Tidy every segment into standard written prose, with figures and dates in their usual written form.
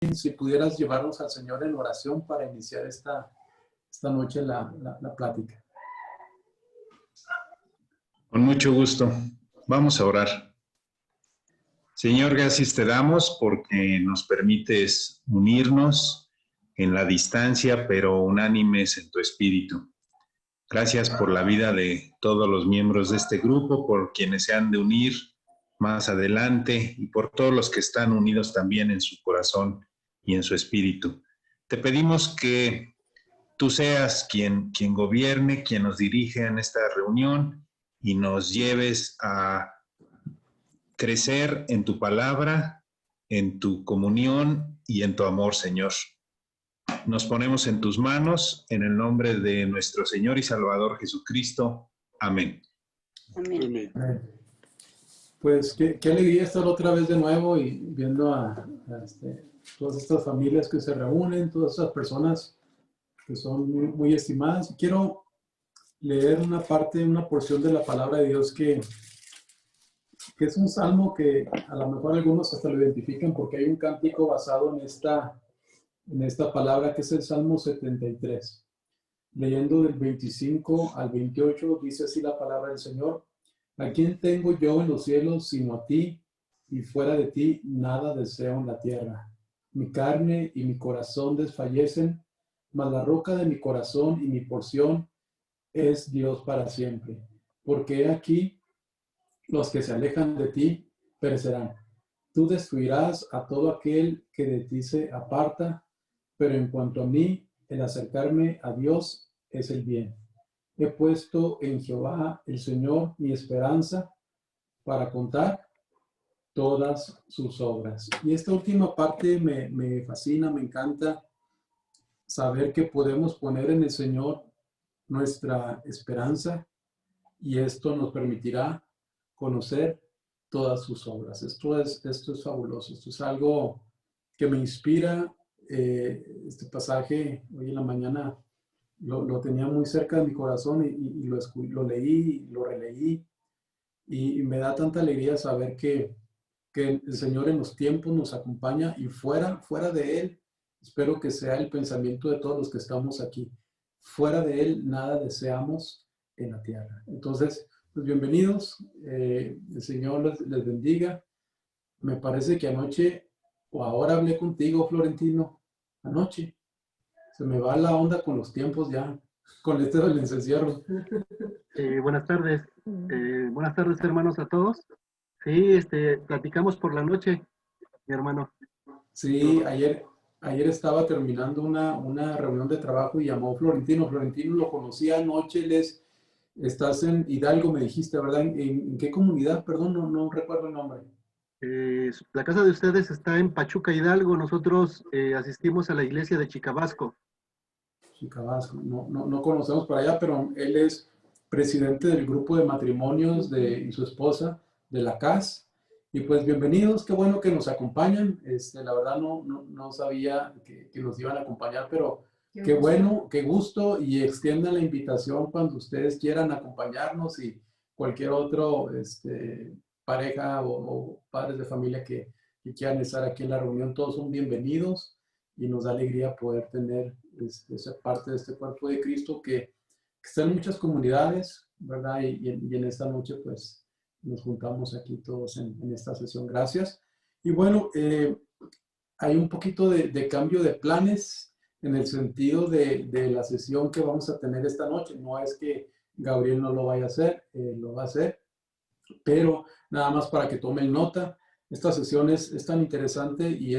si pudieras llevarnos al Señor en oración para iniciar esta noche la plática. Con mucho gusto. Vamos a orar. Señor, gracias te damos porque nos permites unirnos en la distancia, pero unánimes en tu espíritu. Gracias por la vida de todos los miembros de este grupo, por quienes se han de unir más adelante y por todos los que están unidos también en su corazón y en su espíritu. Te pedimos que tú seas quien gobierne, quien nos dirige en esta reunión y nos lleves a crecer en tu palabra, en tu comunión y en tu amor, Señor. Nos ponemos en tus manos, en el nombre de nuestro Señor y Salvador Jesucristo. Amén. Amén. Pues qué alegría estar otra vez de nuevo y viendo a todas estas familias que se reúnen, todas esas personas que son muy, muy estimadas. Quiero leer una porción de la palabra de Dios que es un salmo que a lo mejor algunos hasta lo identifican porque hay un cántico basado en esta palabra, que es el Salmo 73. Leyendo del 25 al 28, dice así la palabra del Señor: ¿A quién tengo yo en los cielos sino a ti? Y fuera de ti nada deseo en la tierra. Mi carne y mi corazón desfallecen, mas la roca de mi corazón y mi porción es Dios para siempre. Porque he aquí, los que se alejan de ti perecerán. Tú destruirás a todo aquel que de ti se aparta, pero en cuanto a mí, el acercarme a Dios es el bien. He puesto en Jehová el Señor mi esperanza para contar todas sus obras. Y esta última parte me fascina, me encanta saber que podemos poner en el Señor nuestra esperanza y esto nos permitirá conocer todas sus obras. Esto es fabuloso, esto es algo que me inspira. Este pasaje hoy en la mañana lo tenía muy cerca de mi corazón y lo leí, lo releí y me da tanta alegría saber que el Señor en los tiempos nos acompaña y fuera de Él, espero que sea el pensamiento de todos los que estamos aquí. Fuera de Él nada deseamos en la tierra. Entonces, pues bienvenidos, el Señor les bendiga. Me parece que anoche o ahora hablé contigo, Florentino, anoche. Se me va la onda con los tiempos ya, con esto del encierro. Buenas tardes. Buenas tardes, hermanos, a todos. Sí, platicamos por la noche, mi hermano. Sí, ayer estaba terminando una reunión de trabajo y llamó Florentino. Florentino lo conocí anoche. Estás en Hidalgo, me dijiste, ¿verdad? ¿En qué comunidad? Perdón, no recuerdo el nombre. La casa de ustedes está en Pachuca, Hidalgo. Nosotros asistimos a la iglesia de Chicabasco. Chicabasco, no conocemos por allá, pero él es presidente del grupo de matrimonios y su esposa de la CAS. Y pues bienvenidos, qué bueno que nos acompañan. La verdad no sabía que nos iban a acompañar, pero qué bueno, qué gusto, y extiendan la invitación cuando ustedes quieran acompañarnos y cualquier otro pareja o padres de familia que quieran estar aquí en la reunión, todos son bienvenidos y nos da alegría poder tener esa parte de este cuerpo de Cristo que está en muchas comunidades, ¿verdad? Y en esta noche pues nos juntamos aquí todos en esta sesión. Gracias. Y bueno, hay un poquito de cambio de planes en el sentido de la sesión que vamos a tener esta noche. No es que Gabriel no lo vaya a hacer, lo va a hacer, pero nada más para que tomen nota. Esta sesión es tan interesante y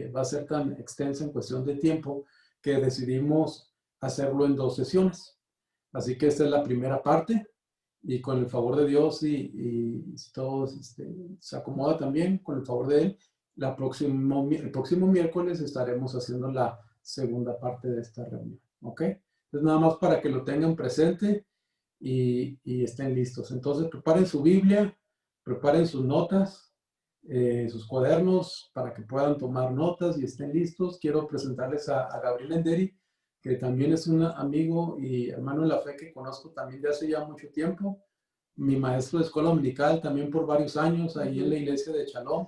va a ser tan extensa en cuestión de tiempo que decidimos hacerlo en 2 sesiones. Así que esta es la primera parte. Y con el favor de Dios y si todo se acomoda también, con el favor de Él, el próximo miércoles estaremos haciendo la segunda parte de esta reunión. ¿Ok? Entonces, nada más para que lo tengan presente y estén listos. Entonces, preparen su Biblia, preparen sus notas, sus cuadernos para que puedan tomar notas y estén listos. Quiero presentarles a Gabriel Enderi, que también es un amigo y hermano en la fe que conozco también de hace ya mucho tiempo. Mi maestro de escuela dominical también por varios años ahí en la iglesia de Shalom.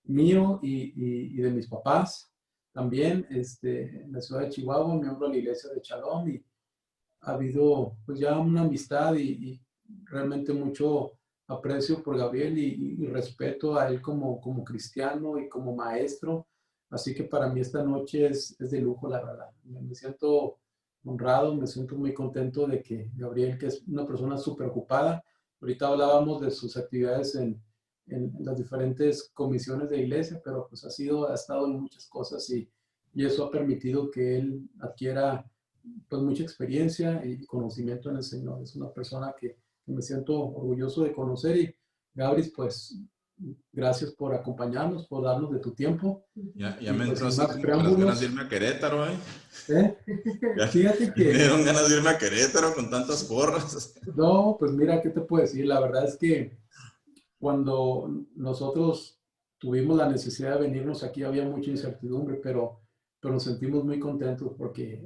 mío y de mis papás también, en la ciudad de Chihuahua, miembro de la iglesia de Shalom, y ha habido pues ya una amistad y realmente mucho aprecio por Gabriel y respeto a él como cristiano y como maestro. Así que para mí esta noche es de lujo, la verdad. Me siento honrado, me siento muy contento de que Gabriel, que es una persona súper ocupada, ahorita hablábamos de sus actividades en las diferentes comisiones de iglesia, pero pues ha estado en muchas cosas y eso ha permitido que él adquiera pues mucha experiencia y conocimiento en el Señor. Es una persona que me siento orgulloso de conocer y Gabris, pues gracias por acompañarnos, por darnos de tu tiempo. Ya me pues, entró así más como preámbulos, las ganas de irme a Querétaro, ¿eh? Fíjate que... Me dieron ganas de irme a Querétaro con tantas porras. No, pues mira, ¿qué te puedo decir? La verdad es que cuando nosotros tuvimos la necesidad de venirnos aquí había mucha incertidumbre, pero nos sentimos muy contentos porque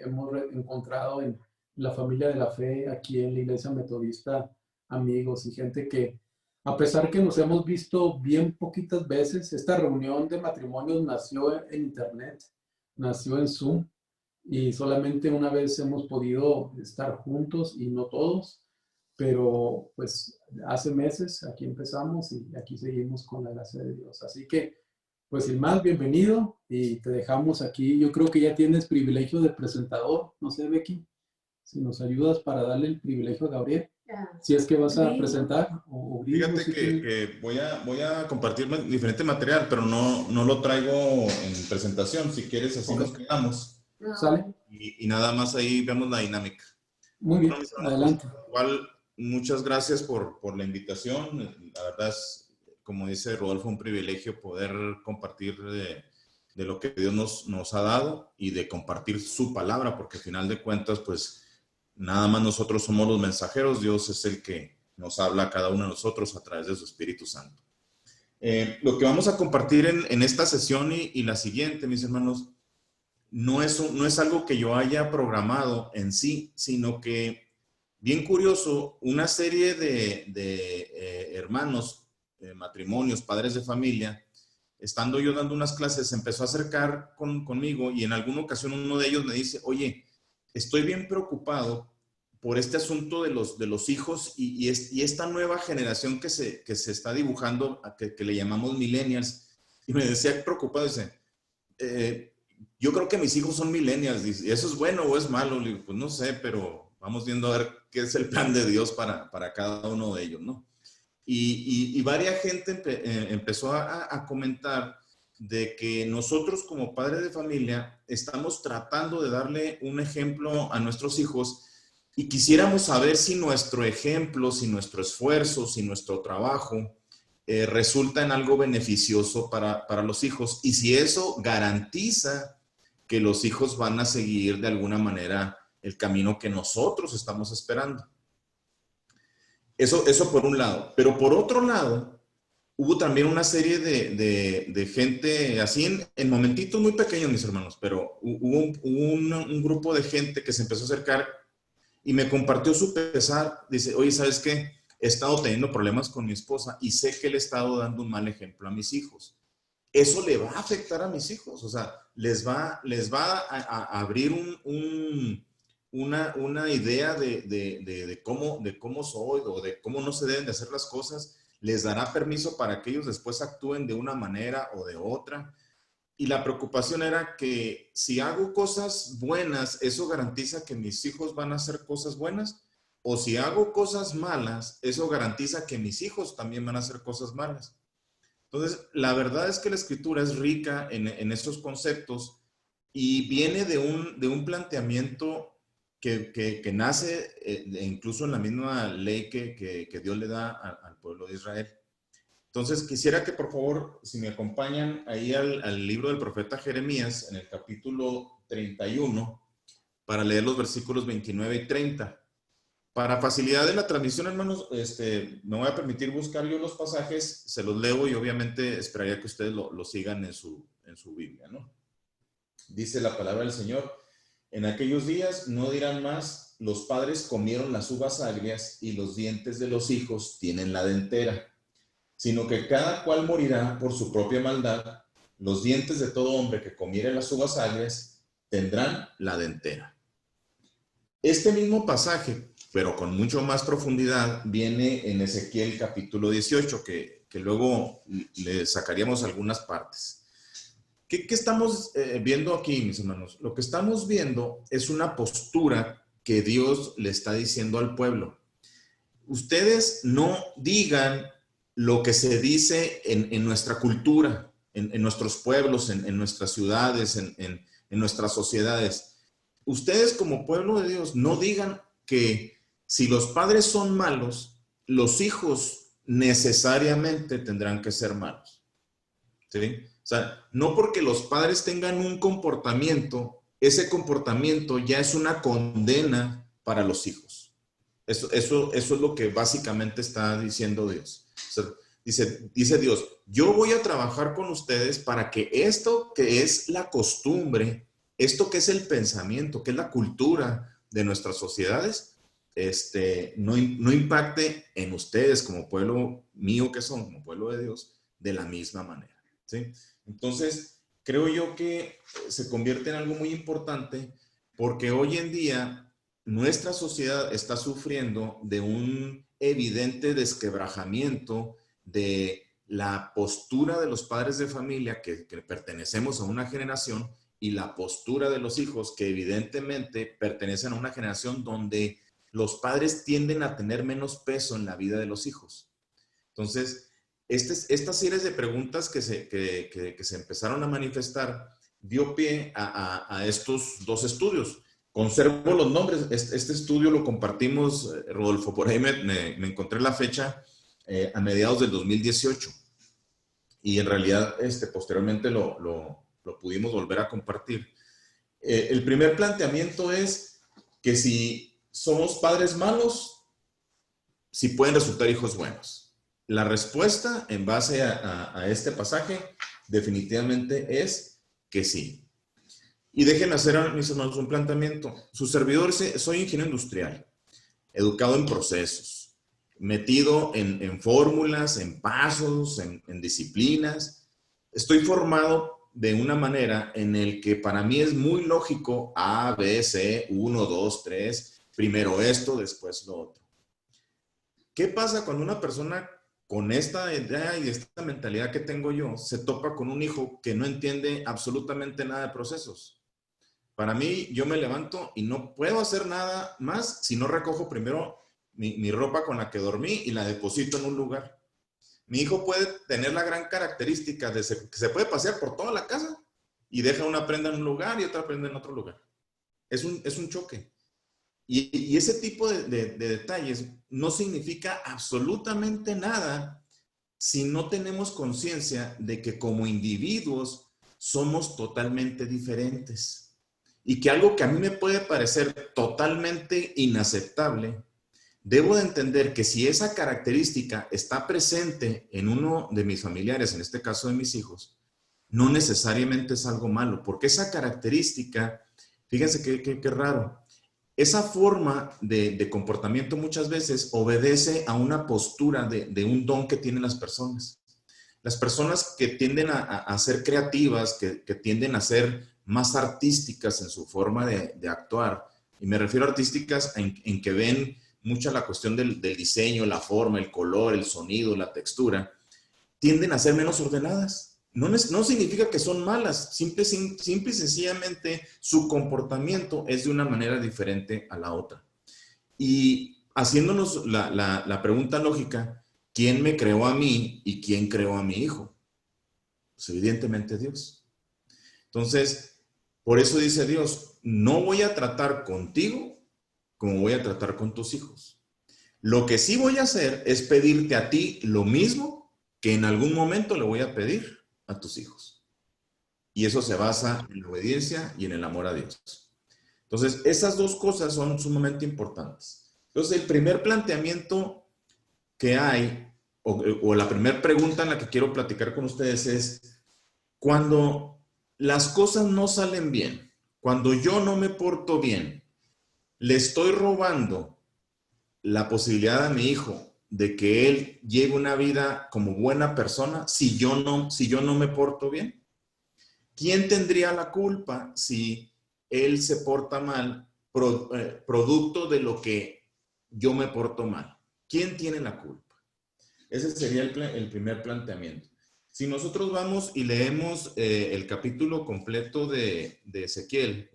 hemos encontrado en la familia de la fe, aquí en la iglesia metodista, amigos y gente que, a pesar que nos hemos visto bien poquitas veces, esta reunión de matrimonios nació en internet, nació en Zoom y solamente una vez hemos podido estar juntos y no todos, pero pues hace meses aquí empezamos y aquí seguimos con la gracia de Dios. Así que, pues sin más, bienvenido y te dejamos aquí. Yo creo que ya tienes privilegio de presentador, no sé, Becky, si nos ayudas para darle el privilegio a Gabriel, si es que vas a presentar o Fíjate que voy a compartir diferente material, pero no lo traigo en presentación. Si quieres, así nos quedamos. ¿Sale? Y nada más ahí vemos la dinámica. Muy bien, adelante. Pues, igual, muchas gracias por la invitación. La verdad es, como dice Rodolfo, un privilegio poder compartir de lo que Dios nos ha dado y de compartir su palabra, porque al final de cuentas, pues, nada más nosotros somos los mensajeros. Dios es el que nos habla a cada uno de nosotros a través de su Espíritu Santo. Lo que vamos a compartir en esta sesión y la siguiente, mis hermanos, no es algo que yo haya programado en sí, sino que, bien curioso, una serie de hermanos, matrimonios, padres de familia, estando yo dando unas clases, se empezó a acercar conmigo y en alguna ocasión uno de ellos me dice, oye, estoy bien preocupado por este asunto de los hijos y esta nueva generación que se está dibujando, que le llamamos millennials, y me decía preocupado, dice, yo creo que mis hijos son millennials, dice, ¿eso es bueno o es malo? Le digo, pues no sé, pero vamos viendo a ver qué es el plan de Dios para cada uno de ellos, ¿no? Y varias gente empezó a comentar de que nosotros como padres de familia estamos tratando de darle un ejemplo a nuestros hijos y quisiéramos saber si nuestro ejemplo, si nuestro esfuerzo, si nuestro trabajo resulta en algo beneficioso para los hijos y si eso garantiza que los hijos van a seguir de alguna manera el camino que nosotros estamos esperando. Eso por un lado. Pero por otro lado, hubo también una serie de gente, así en momentitos muy pequeños, mis hermanos, pero hubo un grupo de gente que se empezó a acercar y me compartió su pesar. Dice, oye, ¿sabes qué? He estado teniendo problemas con mi esposa y sé que le he estado dando un mal ejemplo a mis hijos. Eso le va a afectar a mis hijos, o sea, les va a abrir una idea de cómo soy o de cómo no se deben de hacer las cosas, les dará permiso para que ellos después actúen de una manera o de otra. Y la preocupación era que si hago cosas buenas, ¿eso garantiza que mis hijos van a hacer cosas buenas? O si hago cosas malas, ¿eso garantiza que mis hijos también van a hacer cosas malas? Entonces, la verdad es que la escritura es rica en estos conceptos y viene de un planteamiento que nace incluso en la misma ley que Dios le da al pueblo de Israel. Entonces, quisiera que por favor, si me acompañan ahí al libro del profeta Jeremías, en el capítulo 31, para leer los versículos 29 y 30. Para facilidad de la transmisión, hermanos, me voy a permitir buscar yo los pasajes, se los leo y obviamente esperaría que ustedes lo sigan en su Biblia, ¿no? Dice la palabra del Señor, en aquellos días no dirán más, los padres comieron las uvas agrias y los dientes de los hijos tienen la dentera. sino que cada cual morirá por su propia maldad. Los dientes de todo hombre que comiere las uvas agrias tendrán la dentera. Este mismo pasaje, pero con mucho más profundidad, viene en Ezequiel capítulo 18, que luego le sacaríamos algunas partes. ¿Qué estamos viendo aquí, mis hermanos? Lo que estamos viendo es una postura que Dios le está diciendo al pueblo. Ustedes no digan lo que se dice en nuestra cultura, en nuestros pueblos, en nuestras ciudades, en nuestras sociedades. Ustedes como pueblo de Dios no digan que si los padres son malos, los hijos necesariamente tendrán que ser malos. ¿Sí? O sea, no porque los padres tengan un comportamiento, ese comportamiento ya es una condena para los hijos. Eso es lo que básicamente está diciendo Dios. O sea, dice Dios, yo voy a trabajar con ustedes para que esto que es la costumbre, esto que es el pensamiento, que es la cultura de nuestras sociedades, no impacte en ustedes como pueblo mío que son, como pueblo de Dios, de la misma manera. ¿Sí? Entonces, creo yo que se convierte en algo muy importante porque hoy en día nuestra sociedad está sufriendo de un evidente desquebrajamiento de la postura de los padres de familia que pertenecemos a una generación y la postura de los hijos que evidentemente pertenecen a una generación donde los padres tienden a tener menos peso en la vida de los hijos. Entonces, estas series de preguntas que se empezaron a manifestar dio pie a estos dos estudios. Conservo los nombres. Este estudio lo compartimos, Rodolfo, por ahí me encontré la fecha a mediados del 2018. Y en realidad posteriormente lo pudimos volver a compartir. El primer planteamiento es que si somos padres malos, si pueden resultar hijos buenos. La respuesta en base a este pasaje definitivamente es que sí. Y déjenme hacer, mis hermanos, un planteamiento. Su servidor soy ingeniero industrial, educado en procesos, metido en fórmulas, en pasos, en disciplinas. Estoy formado de una manera en el que para mí es muy lógico A, B, C, 1, 2, 3, primero esto, después lo otro. ¿Qué pasa cuando una persona con esta idea y esta mentalidad que tengo yo se topa con un hijo que no entiende absolutamente nada de procesos? Para mí, yo me levanto y no puedo hacer nada más si no recojo primero mi ropa con la que dormí y la deposito en un lugar. Mi hijo puede tener la gran característica de que se puede pasear por toda la casa y deja una prenda en un lugar y otra prenda en otro lugar. Es un choque. Y ese tipo de detalles no significa absolutamente nada si no tenemos conciencia de que como individuos somos totalmente diferentes. Y que algo que a mí me puede parecer totalmente inaceptable, debo de entender que si esa característica está presente en uno de mis familiares, en este caso de mis hijos, no necesariamente es algo malo, porque esa característica, fíjense qué raro, esa forma de comportamiento muchas veces obedece a una postura de un don que tienen las personas. Las personas que tienden a ser creativas, que tienden a ser más artísticas en su forma de actuar, y me refiero a artísticas en que ven mucha la cuestión del diseño, la forma, el color, el sonido, la textura, tienden a ser menos ordenadas. No significa que son malas, simple y sencillamente su comportamiento es de una manera diferente a la otra. Y haciéndonos la pregunta lógica, ¿quién me creó a mí y quién creó a mi hijo? Pues evidentemente Dios. Entonces, por eso dice Dios, no voy a tratar contigo como voy a tratar con tus hijos. Lo que sí voy a hacer es pedirte a ti lo mismo que en algún momento le voy a pedir a tus hijos. Y eso se basa en la obediencia y en el amor a Dios. Entonces, esas dos cosas son sumamente importantes. Entonces, el primer planteamiento que hay, o la primera pregunta en la que quiero platicar con ustedes es, cuando las cosas no salen bien, cuando yo no me porto bien, le estoy robando la posibilidad a mi hijo de que él lleve una vida como buena persona si yo no me porto bien? ¿Quién tendría la culpa si él se porta mal, producto de lo que yo me porto mal? ¿Quién tiene la culpa? Ese sería el primer planteamiento. Si nosotros vamos y leemos el capítulo completo de Ezequiel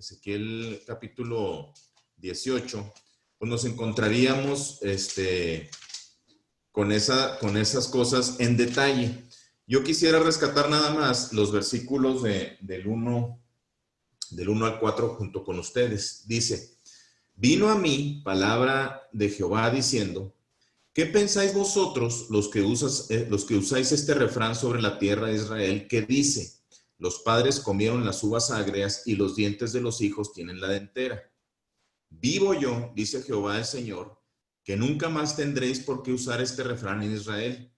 capítulo 18, pues nos encontraríamos con esas cosas en detalle. Yo quisiera rescatar nada más los versículos del 1 al 4 junto con ustedes. Dice, vino a mí palabra de Jehová diciendo, ¿qué pensáis vosotros los que usáis este refrán sobre la tierra de Israel que dice, los padres comieron las uvas agrias y los dientes de los hijos tienen la dentera? Vivo yo, dice Jehová el Señor, que nunca más tendréis por qué usar este refrán en Israel.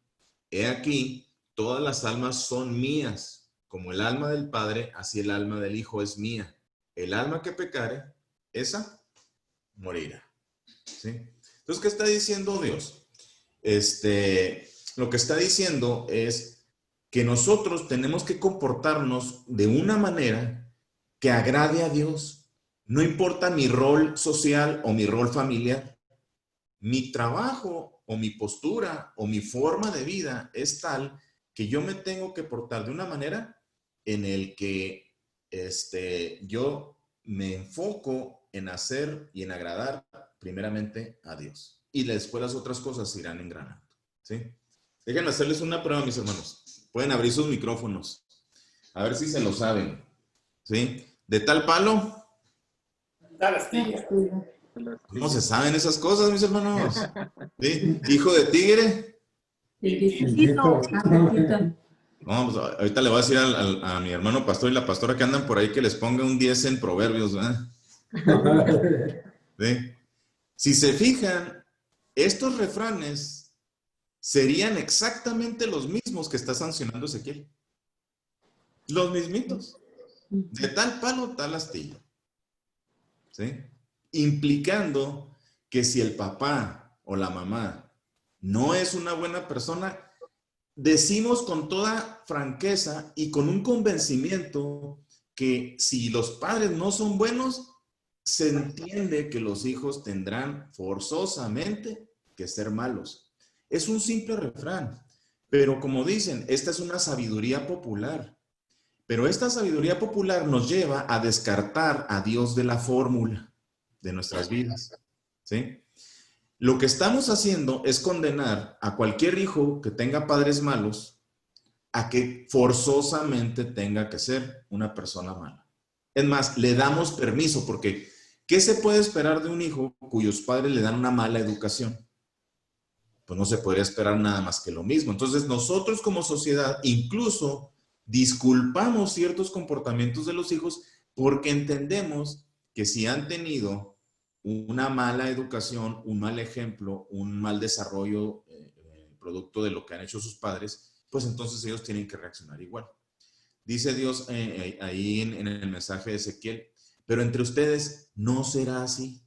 He aquí, todas las almas son mías, como el alma del Padre, así el alma del Hijo es mía. El alma que pecare, esa morirá. ¿Sí? Entonces, ¿qué está diciendo Dios? Lo que está diciendo es que nosotros tenemos que comportarnos de una manera que agrade a Dios. No importa mi rol social o mi rol familiar. Mi trabajo o mi postura o mi forma de vida es tal que yo me tengo que portar de una manera en el que yo me enfoco en hacer y en agradar primeramente a Dios. Y después las otras cosas se irán engranando. ¿Sí? Déjenme hacerles una prueba, mis hermanos. Pueden abrir sus micrófonos. A ver si se lo saben. ¿Sí? De tal palo. Tal astilla. ¿Cómo se saben esas cosas, mis hermanos? ¿Sí? Hijo de tigre. No, pues ahorita le voy a decir a mi hermano pastor y la pastora que andan por ahí que les ponga un 10 en Proverbios, ¿verdad? ¿Sí? Si se fijan, estos refranes serían exactamente los mismos que está sancionando Ezequiel. Los mismitos. De tal palo, tal astilla. ¿Sí? Implicando que si el papá o la mamá no es una buena persona, decimos con toda franqueza y con un convencimiento que si los padres no son buenos, se entiende que los hijos tendrán forzosamente que ser malos. Es un simple refrán, pero como dicen, esta es una sabiduría popular. Pero esta sabiduría popular nos lleva a descartar a Dios de la fórmula de nuestras vidas. ¿Sí? Lo que estamos haciendo es condenar a cualquier hijo que tenga padres malos a que forzosamente tenga que ser una persona mala. Es más, le damos permiso porque ¿qué se puede esperar de un hijo cuyos padres le dan una mala educación? Pues no se podría esperar nada más que lo mismo. Entonces nosotros como sociedad incluso disculpamos ciertos comportamientos de los hijos porque entendemos que si han tenido una mala educación, un mal ejemplo, un mal desarrollo producto de lo que han hecho sus padres, pues entonces ellos tienen que reaccionar igual. Dice Dios ahí en el mensaje de Ezequiel, pero entre ustedes no será así.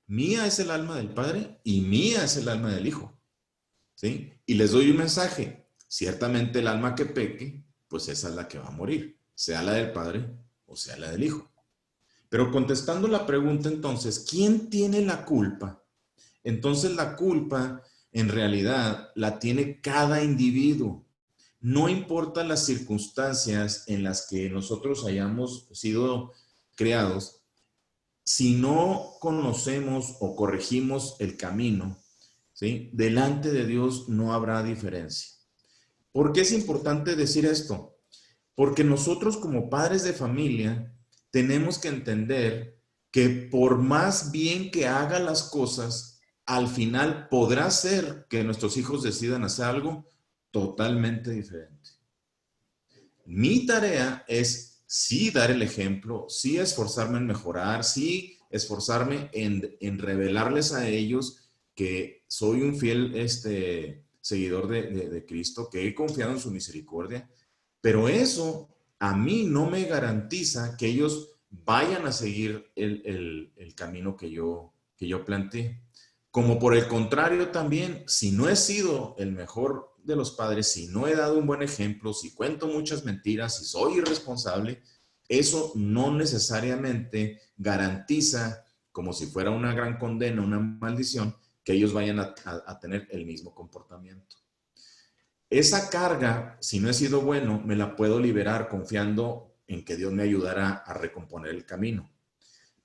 Mía es el alma del Padre y mía es el alma del Hijo. ¿Sí? Y les doy un mensaje. Ciertamente el alma que peque, pues esa es la que va a morir, sea la del Padre o sea la del Hijo. Pero contestando la pregunta entonces, ¿quién tiene la culpa? Entonces la culpa en realidad la tiene cada individuo. No importa las circunstancias en las que nosotros hayamos sido creados, si no conocemos o corregimos el camino, ¿sí? Delante de Dios no habrá diferencia. ¿Por qué es importante decir esto? Porque nosotros como padres de familia tenemos que entender que por más bien que haga las cosas, al final podrá ser que nuestros hijos decidan hacer algo totalmente diferente. Mi tarea es sí dar el ejemplo, sí esforzarme en mejorar, sí esforzarme en revelarles a ellos que soy un fiel seguidor de Cristo, que he confiado en su misericordia, pero eso a mí no me garantiza que ellos vayan a seguir el camino que yo planteé. Como por el contrario también, si no he sido el mejor de los padres, si no he dado un buen ejemplo, si cuento muchas mentiras, si soy irresponsable, eso no necesariamente garantiza, como si fuera una gran condena, una maldición, que ellos vayan a tener el mismo comportamiento. Esa carga, si no he sido bueno, me la puedo liberar confiando en que Dios me ayudará a recomponer el camino.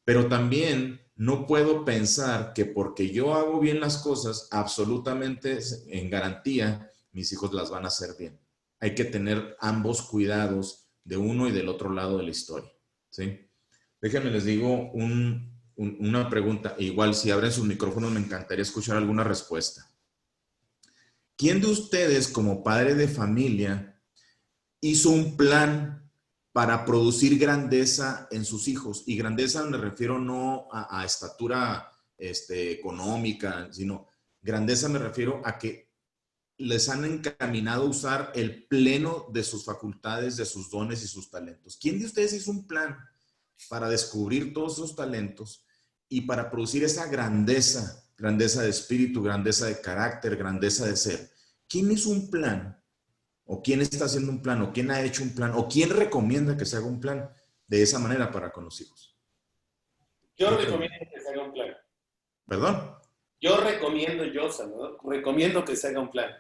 Pero también no puedo pensar que porque yo hago bien las cosas, absolutamente en garantía, mis hijos las van a hacer bien. Hay que tener ambos cuidados de uno y del otro lado de la historia, ¿sí? Déjenme les digo una pregunta. Igual, si abren sus micrófonos, me encantaría escuchar alguna respuesta. ¿Quién de ustedes, como padre de familia, hizo un plan para producir grandeza en sus hijos? Y grandeza me refiero no a estatura económica, sino grandeza me refiero a que les han encaminado a usar el pleno de sus facultades, de sus dones y sus talentos. ¿Quién de ustedes hizo un plan para descubrir todos esos talentos y para producir esa grandeza, grandeza de espíritu, grandeza de carácter, grandeza de ser? ¿Quién hizo un plan? ¿O quién está haciendo un plan? ¿O quién ha hecho un plan? ¿O quién recomienda que se haga un plan de esa manera para con los hijos? Yo recomiendo que se haga un plan. ¿Perdón? Yo recomiendo, Salvador, recomiendo que se haga un plan.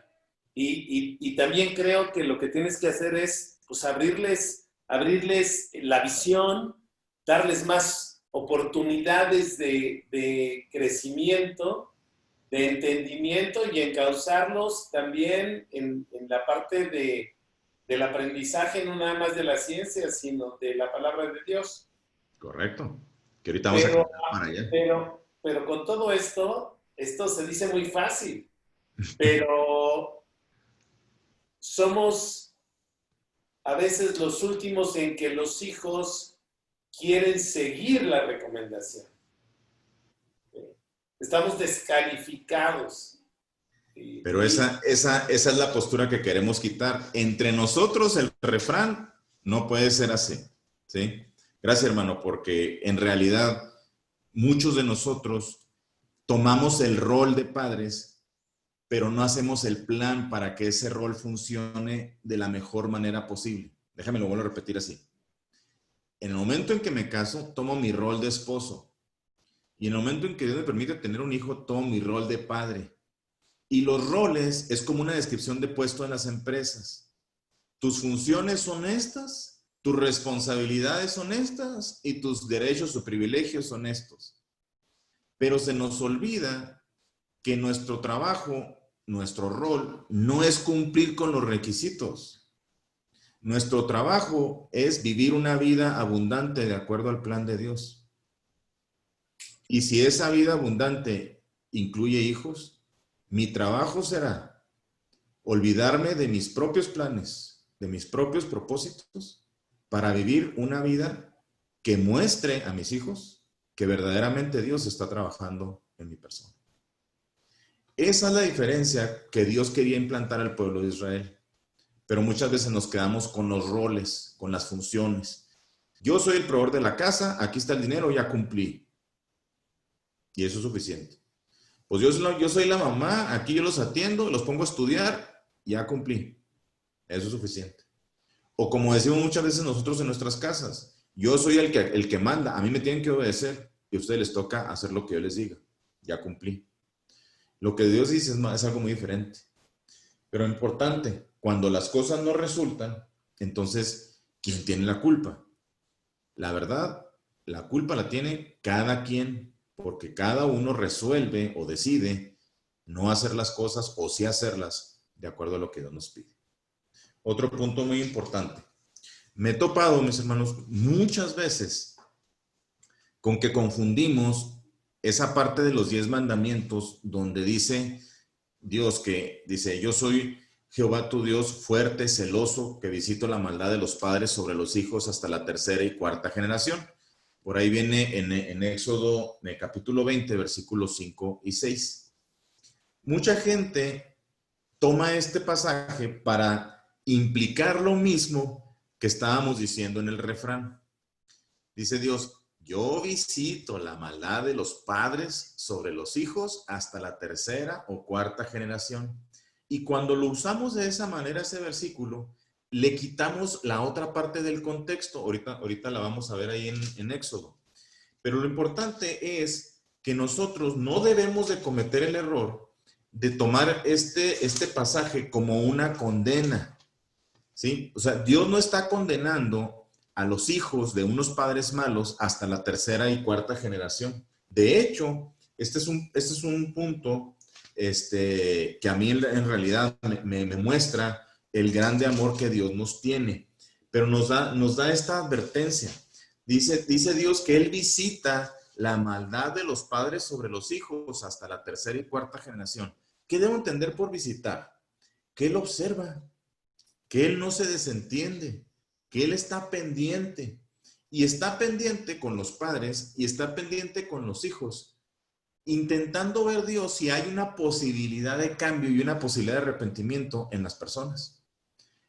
Y también creo que lo que tienes que hacer es pues, abrirles la visión, darles más oportunidades de crecimiento, de entendimiento y encauzarlos también en la parte del aprendizaje, no nada más de la ciencia, sino de la palabra de Dios. Correcto. Que ahorita vamos a quitar para allá. Pero con todo esto se dice muy fácil, pero somos a veces los últimos en que los hijos quieren seguir la recomendación. Estamos descalificados. Pero esa es la postura que queremos quitar. Entre nosotros el refrán no puede ser así, ¿sí? Gracias, hermano, porque en realidad muchos de nosotros tomamos el rol de padres, pero no hacemos el plan para que ese rol funcione de la mejor manera posible. Déjame lo vuelvo a repetir así. En el momento en que me caso, tomo mi rol de esposo. Y en el momento en que Dios me permite tener un hijo, tomo mi rol de padre. Y los roles es como una descripción de puesto en las empresas. Tus funciones son estas, tus responsabilidades son estas y tus derechos o privilegios son estos. Pero se nos olvida que nuestro trabajo, nuestro rol, no es cumplir con los requisitos. Nuestro trabajo es vivir una vida abundante de acuerdo al plan de Dios. Y si esa vida abundante incluye hijos, mi trabajo será olvidarme de mis propios planes, de mis propios propósitos, para vivir una vida que muestre a mis hijos que verdaderamente Dios está trabajando en mi persona. Esa es la diferencia que Dios quería implantar al pueblo de Israel. Pero muchas veces nos quedamos con los roles, con las funciones. Yo soy el proveedor de la casa, aquí está el dinero, ya cumplí. Y eso es suficiente. Pues yo soy la mamá, aquí yo los atiendo, los pongo a estudiar, ya cumplí. Eso es suficiente. O como decimos muchas veces nosotros en nuestras casas, yo soy el que manda, a mí me tienen que obedecer y a ustedes les toca hacer lo que yo les diga. Ya cumplí. Lo que Dios dice es algo muy diferente. Pero importante, cuando las cosas no resultan, entonces, ¿quién tiene la culpa? La verdad, la culpa la tiene cada quien, porque cada uno resuelve o decide no hacer las cosas o sí hacerlas de acuerdo a lo que Dios nos pide. Otro punto muy importante. Me he topado, mis hermanos, muchas veces con que confundimos esa parte de los 10 mandamientos donde dice Dios que dice, yo soy Jehová tu Dios fuerte, celoso, que visito la maldad de los padres sobre los hijos hasta la tercera y cuarta generación. Por ahí viene en Éxodo, en el capítulo 20, versículos 5 y 6. Mucha gente toma este pasaje para implicar lo mismo que estábamos diciendo en el refrán. Dice Dios, Yo visito la maldad de los padres sobre los hijos hasta la tercera o cuarta generación. Y cuando lo usamos de esa manera, ese versículo, le quitamos la otra parte del contexto. Ahorita la vamos a ver ahí en Éxodo. Pero lo importante es que nosotros no debemos de cometer el error de tomar este pasaje como una condena, ¿sí? O sea, Dios no está condenando a los hijos de unos padres malos hasta la tercera y cuarta generación. De hecho, este es un punto que a mí en realidad me muestra el grande amor que Dios nos tiene, pero nos da esta advertencia. Dice Dios que Él visita la maldad de los padres sobre los hijos hasta la tercera y cuarta generación. ¿Qué debo entender por visitar? Que Él observa, que Él no se desentiende, que Él está pendiente, y está pendiente con los padres y está pendiente con los hijos, intentando ver Dios si hay una posibilidad de cambio y una posibilidad de arrepentimiento en las personas.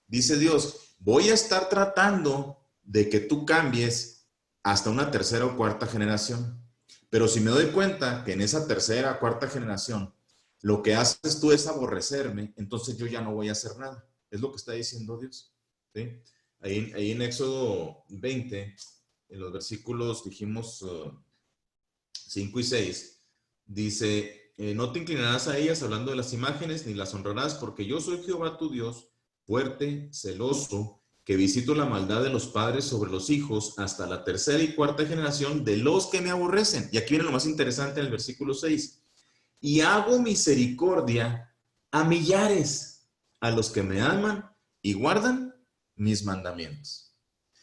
Dice Dios, voy a estar tratando de que tú cambies hasta una tercera o cuarta generación, pero si me doy cuenta que en esa tercera o cuarta generación lo que haces tú es aborrecerme, entonces yo ya no voy a hacer nada. Es lo que está diciendo Dios, ¿sí? Ahí en Éxodo 20, en los versículos, dijimos 5 y 6, dice, no te inclinarás a ellas hablando de las imágenes, ni las honrarás, porque yo soy Jehová tu Dios, fuerte, celoso, que visito la maldad de los padres sobre los hijos hasta la tercera y cuarta generación de los que me aborrecen. Y aquí viene lo más interesante en el versículo 6. Y hago misericordia a millares, a los que me aman y guardan mis mandamientos.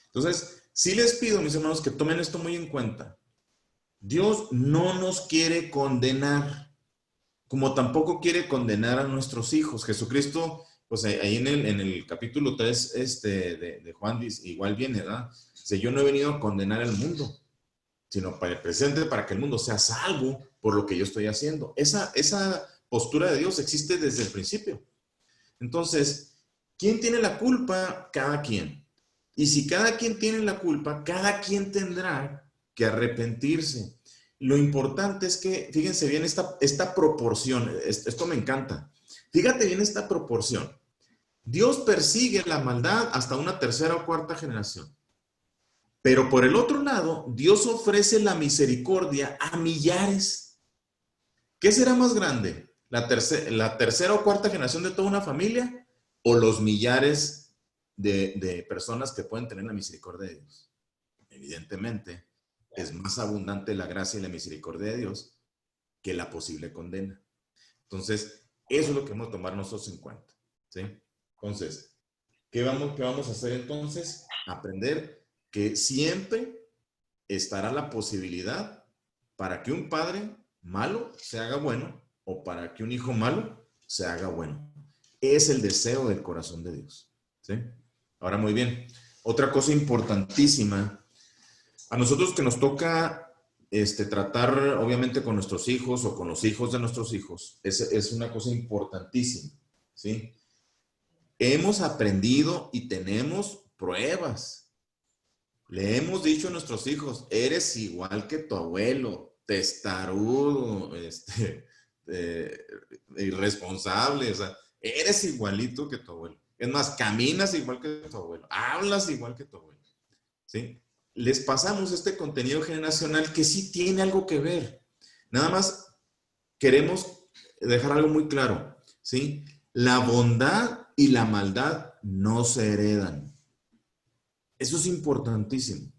Entonces, sí les pido, mis hermanos, que tomen esto muy en cuenta. Dios no nos quiere condenar, como tampoco quiere condenar a nuestros hijos. Jesucristo, pues ahí en el capítulo 3 de Juan, igual viene, ¿verdad? Dice, yo no he venido a condenar al mundo, sino para el presente, para que el mundo sea salvo por lo que yo estoy haciendo. Esa postura de Dios existe desde el principio. Entonces, ¿quién tiene la culpa? Cada quien. Y si cada quien tiene la culpa, cada quien tendrá que arrepentirse. Lo importante es que, fíjense bien esta proporción, esto me encanta. Fíjate bien esta proporción. Dios persigue la maldad hasta una tercera o cuarta generación. Pero por el otro lado, Dios ofrece la misericordia a millares. ¿Qué será más grande? ¿La tercera o cuarta generación de toda una familia o los millares de personas que pueden tener la misericordia de Dios? Evidentemente, es más abundante la gracia y la misericordia de Dios que la posible condena. Entonces, eso es lo que vamos a tomar nosotros en cuenta, ¿sí? Entonces, ¿qué vamos a hacer entonces? Aprender que siempre estará la posibilidad para que un padre malo se haga bueno o para que un hijo malo se haga bueno. Es el deseo del corazón de Dios, ¿sí? Ahora, muy bien. Otra cosa importantísima, a nosotros que nos toca tratar, obviamente, con nuestros hijos o con los hijos de nuestros hijos, es una cosa importantísima, ¿sí? Hemos aprendido y tenemos pruebas. Le hemos dicho a nuestros hijos, eres igual que tu abuelo, testarudo, irresponsable, o sea, eres igualito que tu abuelo. Es más, caminas igual que tu abuelo, hablas igual que tu abuelo, ¿sí? Les pasamos este contenido generacional que sí tiene algo que ver. Nada más queremos dejar algo muy claro, ¿sí? La bondad y la maldad no se heredan. Eso es importantísimo.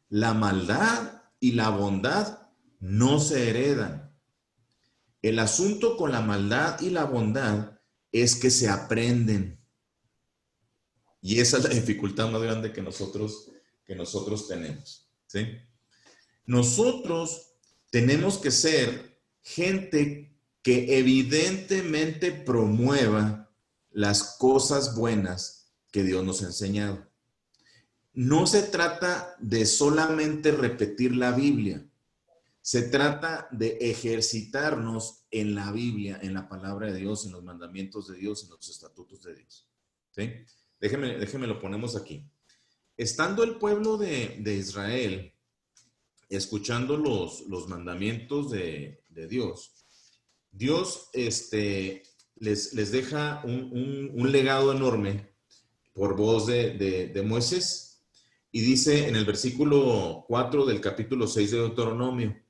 La maldad y la bondad no se heredan. El asunto con la maldad y la bondad es que se aprenden. Y esa es la dificultad más grande que nosotros tenemos, ¿sí? Nosotros tenemos que ser gente que evidentemente promueva las cosas buenas que Dios nos ha enseñado. No se trata de solamente repetir la Biblia. Se trata de ejercitarnos en la Biblia, en la palabra de Dios, en los mandamientos de Dios, en los estatutos de Dios, ¿sí? Déjeme lo ponemos aquí. Estando el pueblo de Israel escuchando los mandamientos de Dios, Dios les deja un legado enorme por voz de Moisés. Y dice en el versículo 4 del capítulo 6 de Deuteronomio,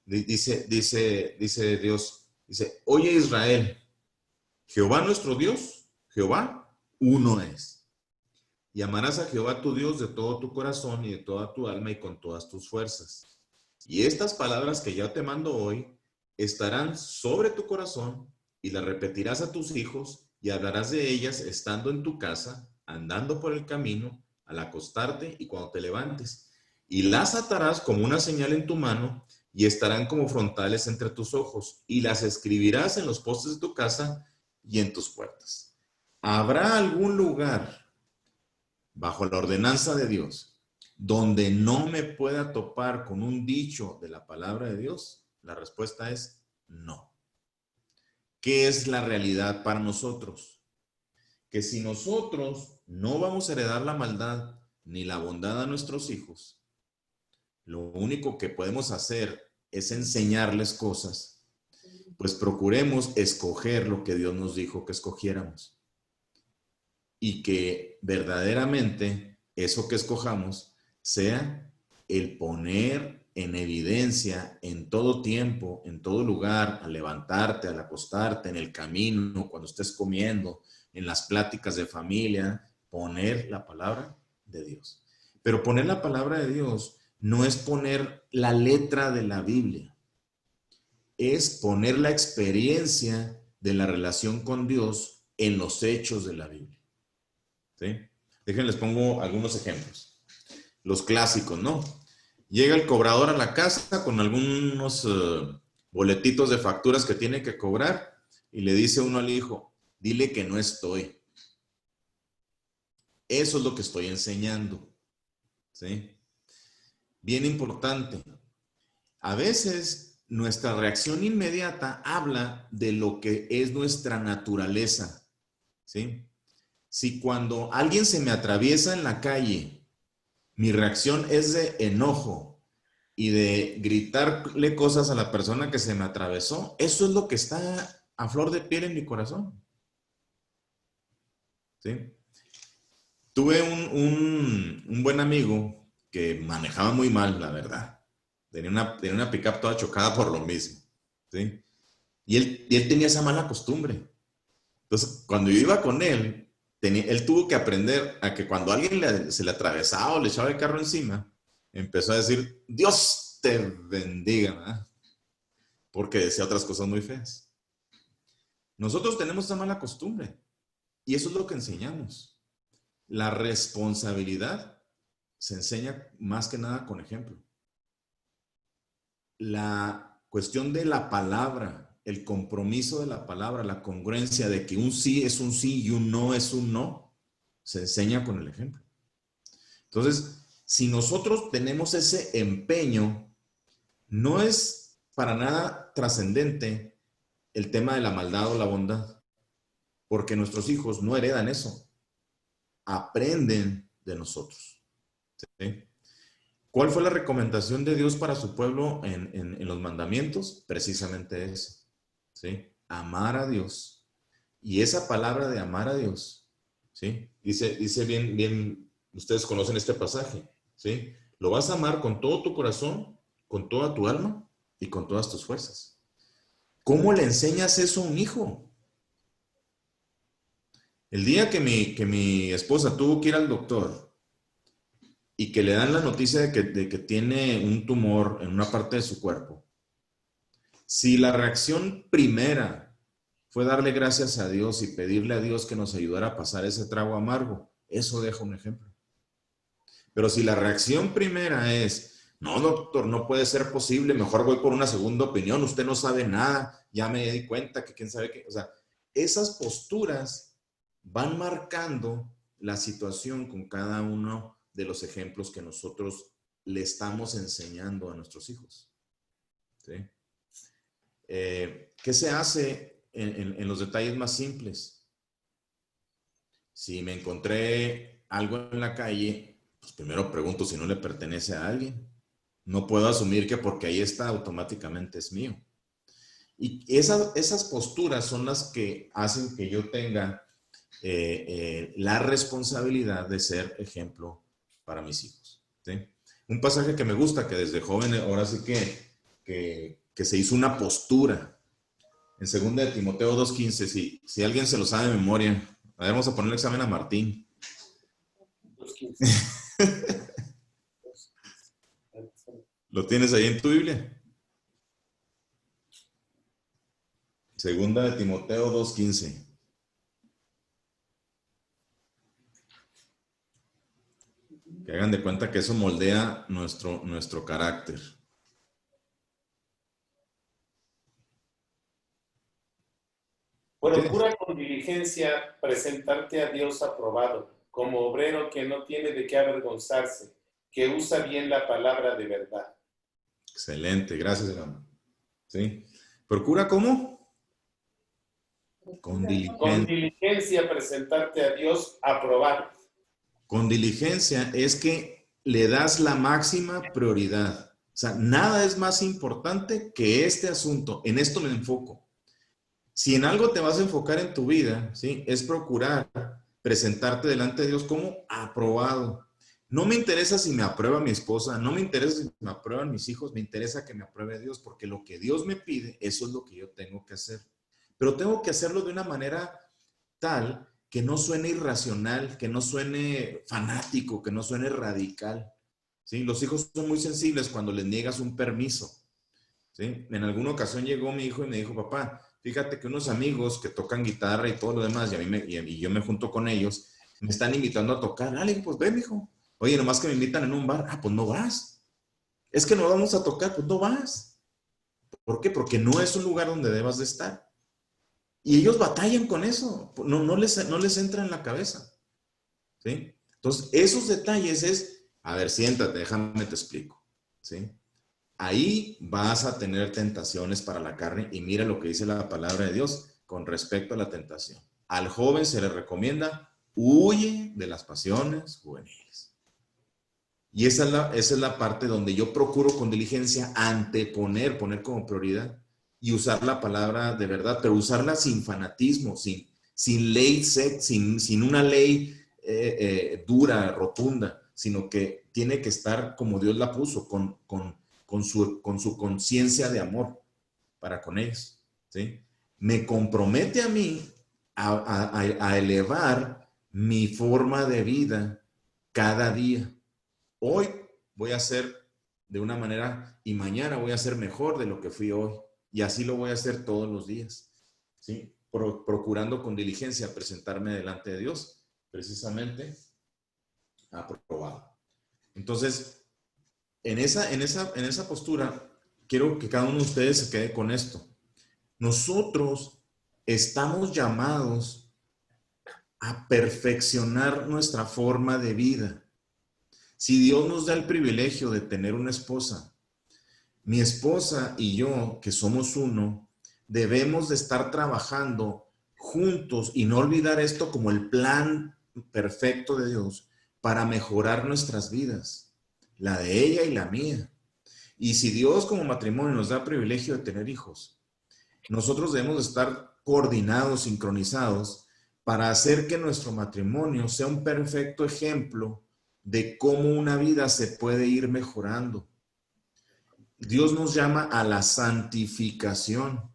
dice Dios, dice, oye Israel, Jehová nuestro Dios, Jehová uno es. Y amarás a Jehová tu Dios de todo tu corazón y de toda tu alma y con todas tus fuerzas. Y estas palabras que yo te mando hoy estarán sobre tu corazón y las repetirás a tus hijos y hablarás de ellas estando en tu casa, andando por el camino, al acostarte y cuando te levantes. Y las atarás como una señal en tu mano y estarán como frontales entre tus ojos y las escribirás en los postes de tu casa y en tus puertas. ¿Habrá algún lugar bajo la ordenanza de Dios donde no me pueda topar con un dicho de la palabra de Dios? La respuesta es no. ¿Qué es la realidad para nosotros? Que si nosotros no vamos a heredar la maldad ni la bondad a nuestros hijos, lo único que podemos hacer es enseñarles cosas, pues procuremos escoger lo que Dios nos dijo que escogiéramos. Y que verdaderamente eso que escojamos sea el poner en evidencia en todo tiempo, en todo lugar, al levantarte, al acostarte, en el camino, cuando estés comiendo, en las pláticas de familia, poner la palabra de Dios. Pero poner la palabra de Dios no es poner la letra de la Biblia, es poner la experiencia de la relación con Dios en los hechos de la Biblia. ¿Sí? Déjenles pongo algunos ejemplos. Los clásicos, ¿no? Llega el cobrador a la casa con algunos boletitos de facturas que tiene que cobrar y le dice uno al hijo, dile que no estoy. Eso es lo que estoy enseñando. ¿Sí? Bien importante. A veces nuestra reacción inmediata habla de lo que es nuestra naturaleza. ¿Sí? Si cuando alguien se me atraviesa en la calle, mi reacción es de enojo y de gritarle cosas a la persona que se me atravesó, eso es lo que está a flor de piel en mi corazón. ¿Sí? Tuve un buen amigo que manejaba muy mal, la verdad. Tenía una pick-up toda chocada por lo mismo. ¿Sí? Y él tenía esa mala costumbre. Entonces, cuando yo iba con él, él tuvo que aprender a que cuando alguien se le atravesaba o le echaba el carro encima, empezó a decir, Dios te bendiga, ¿verdad? Porque decía otras cosas muy feas. Nosotros tenemos esa mala costumbre y eso es lo que enseñamos. La responsabilidad se enseña más que nada con ejemplo. La cuestión de la palabra, el compromiso de la palabra, la congruencia de que un sí es un sí y un no es un no, se enseña con el ejemplo. Entonces, si nosotros tenemos ese empeño, no es para nada trascendente el tema de la maldad o la bondad, porque nuestros hijos no heredan eso, aprenden de nosotros. ¿Sí? ¿Cuál fue la recomendación de Dios para su pueblo en los mandamientos? Precisamente eso. ¿Sí? Amar a Dios. Y esa palabra de amar a Dios, ¿sí? Dice bien, ustedes conocen este pasaje, ¿sí? Lo vas a amar con todo tu corazón, con toda tu alma y con todas tus fuerzas. ¿Cómo le enseñas eso a un hijo? El día que mi esposa tuvo que ir al doctor y que le dan la noticia de que tiene un tumor en una parte de su cuerpo, si la reacción primera fue darle gracias a Dios y pedirle a Dios que nos ayudara a pasar ese trago amargo, eso deja un ejemplo. Pero si la reacción primera es, no, doctor, no puede ser posible, mejor voy por una segunda opinión, usted no sabe nada, ya me di cuenta que quién sabe qué, o sea, esas posturas van marcando la situación con cada uno de los ejemplos que nosotros le estamos enseñando a nuestros hijos. ¿Sí? ¿Qué se hace en los detalles más simples? Si me encontré algo en la calle, pues primero pregunto si no le pertenece a alguien. No puedo asumir que porque ahí está automáticamente es mío. Y esas posturas son las que hacen que yo tenga la responsabilidad de ser ejemplo para mis hijos, ¿sí? Un pasaje que me gusta, que desde joven, ahora sí que se hizo una postura. En 2 de Timoteo 2:15, si alguien se lo sabe de memoria, a ver, vamos a poner el examen a Martín. 2:15. ¿Lo tienes ahí en tu Biblia? 2 de Timoteo 2:15. Que hagan de cuenta que eso moldea nuestro carácter. Procura con diligencia presentarte a Dios aprobado, como obrero que no tiene de qué avergonzarse, que usa bien la palabra de verdad. Excelente, gracias, hermano. ¿Sí? ¿Procura cómo? Con diligencia. Con diligencia presentarte a Dios aprobado. Con diligencia es que le das la máxima prioridad. O sea, nada es más importante que este asunto. En esto me enfoco. Si en algo te vas a enfocar en tu vida, ¿sí? Es procurar presentarte delante de Dios como aprobado. No me interesa si me aprueba mi esposa, no me interesa si me aprueban mis hijos, me interesa que me apruebe Dios, porque lo que Dios me pide, eso es lo que yo tengo que hacer. Pero tengo que hacerlo de una manera tal que no suene irracional, que no suene fanático, que no suene radical, ¿sí? Los hijos son muy sensibles cuando les niegas un permiso, ¿sí? En alguna ocasión llegó mi hijo y me dijo, papá, fíjate que unos amigos que tocan guitarra y todo lo demás, y yo me junto con ellos, me están invitando a tocar. Dale, pues ve, mijo. Oye, nomás que me invitan en un bar. Ah, pues no vas. Es que no vamos a tocar, pues no vas. ¿Por qué? Porque no es un lugar donde debas de estar. Y ellos batallan con eso. No les entra en la cabeza. ¿Sí? Entonces, esos detalles es, a ver, siéntate, déjame te explico. ¿Sí? Ahí vas a tener tentaciones para la carne y mira lo que dice la palabra de Dios con respecto a la tentación. Al joven se le recomienda, huye de las pasiones juveniles. Y esa es la parte donde yo procuro con diligencia poner como prioridad y usar la palabra de verdad, pero usarla sin fanatismo, sin ley, sin una ley dura, rotunda, sino que tiene que estar como Dios la puso, con su conciencia de amor para con ellos, ¿sí? Me compromete a mí a elevar mi forma de vida cada día. Hoy voy a ser de una manera y mañana voy a ser mejor de lo que fui hoy. Y así lo voy a hacer todos los días, ¿sí? Procurando con diligencia presentarme delante de Dios, precisamente aprobado. Entonces, en esa postura, quiero que cada uno de ustedes se quede con esto. Nosotros estamos llamados a perfeccionar nuestra forma de vida. Si Dios nos da el privilegio de tener una esposa, mi esposa y yo, que somos uno, debemos de estar trabajando juntos y no olvidar esto como el plan perfecto de Dios para mejorar nuestras vidas, la de ella y la mía. Y si Dios como matrimonio nos da el privilegio de tener hijos, nosotros debemos de estar coordinados, sincronizados, para hacer que nuestro matrimonio sea un perfecto ejemplo de cómo una vida se puede ir mejorando. Dios nos llama a la santificación,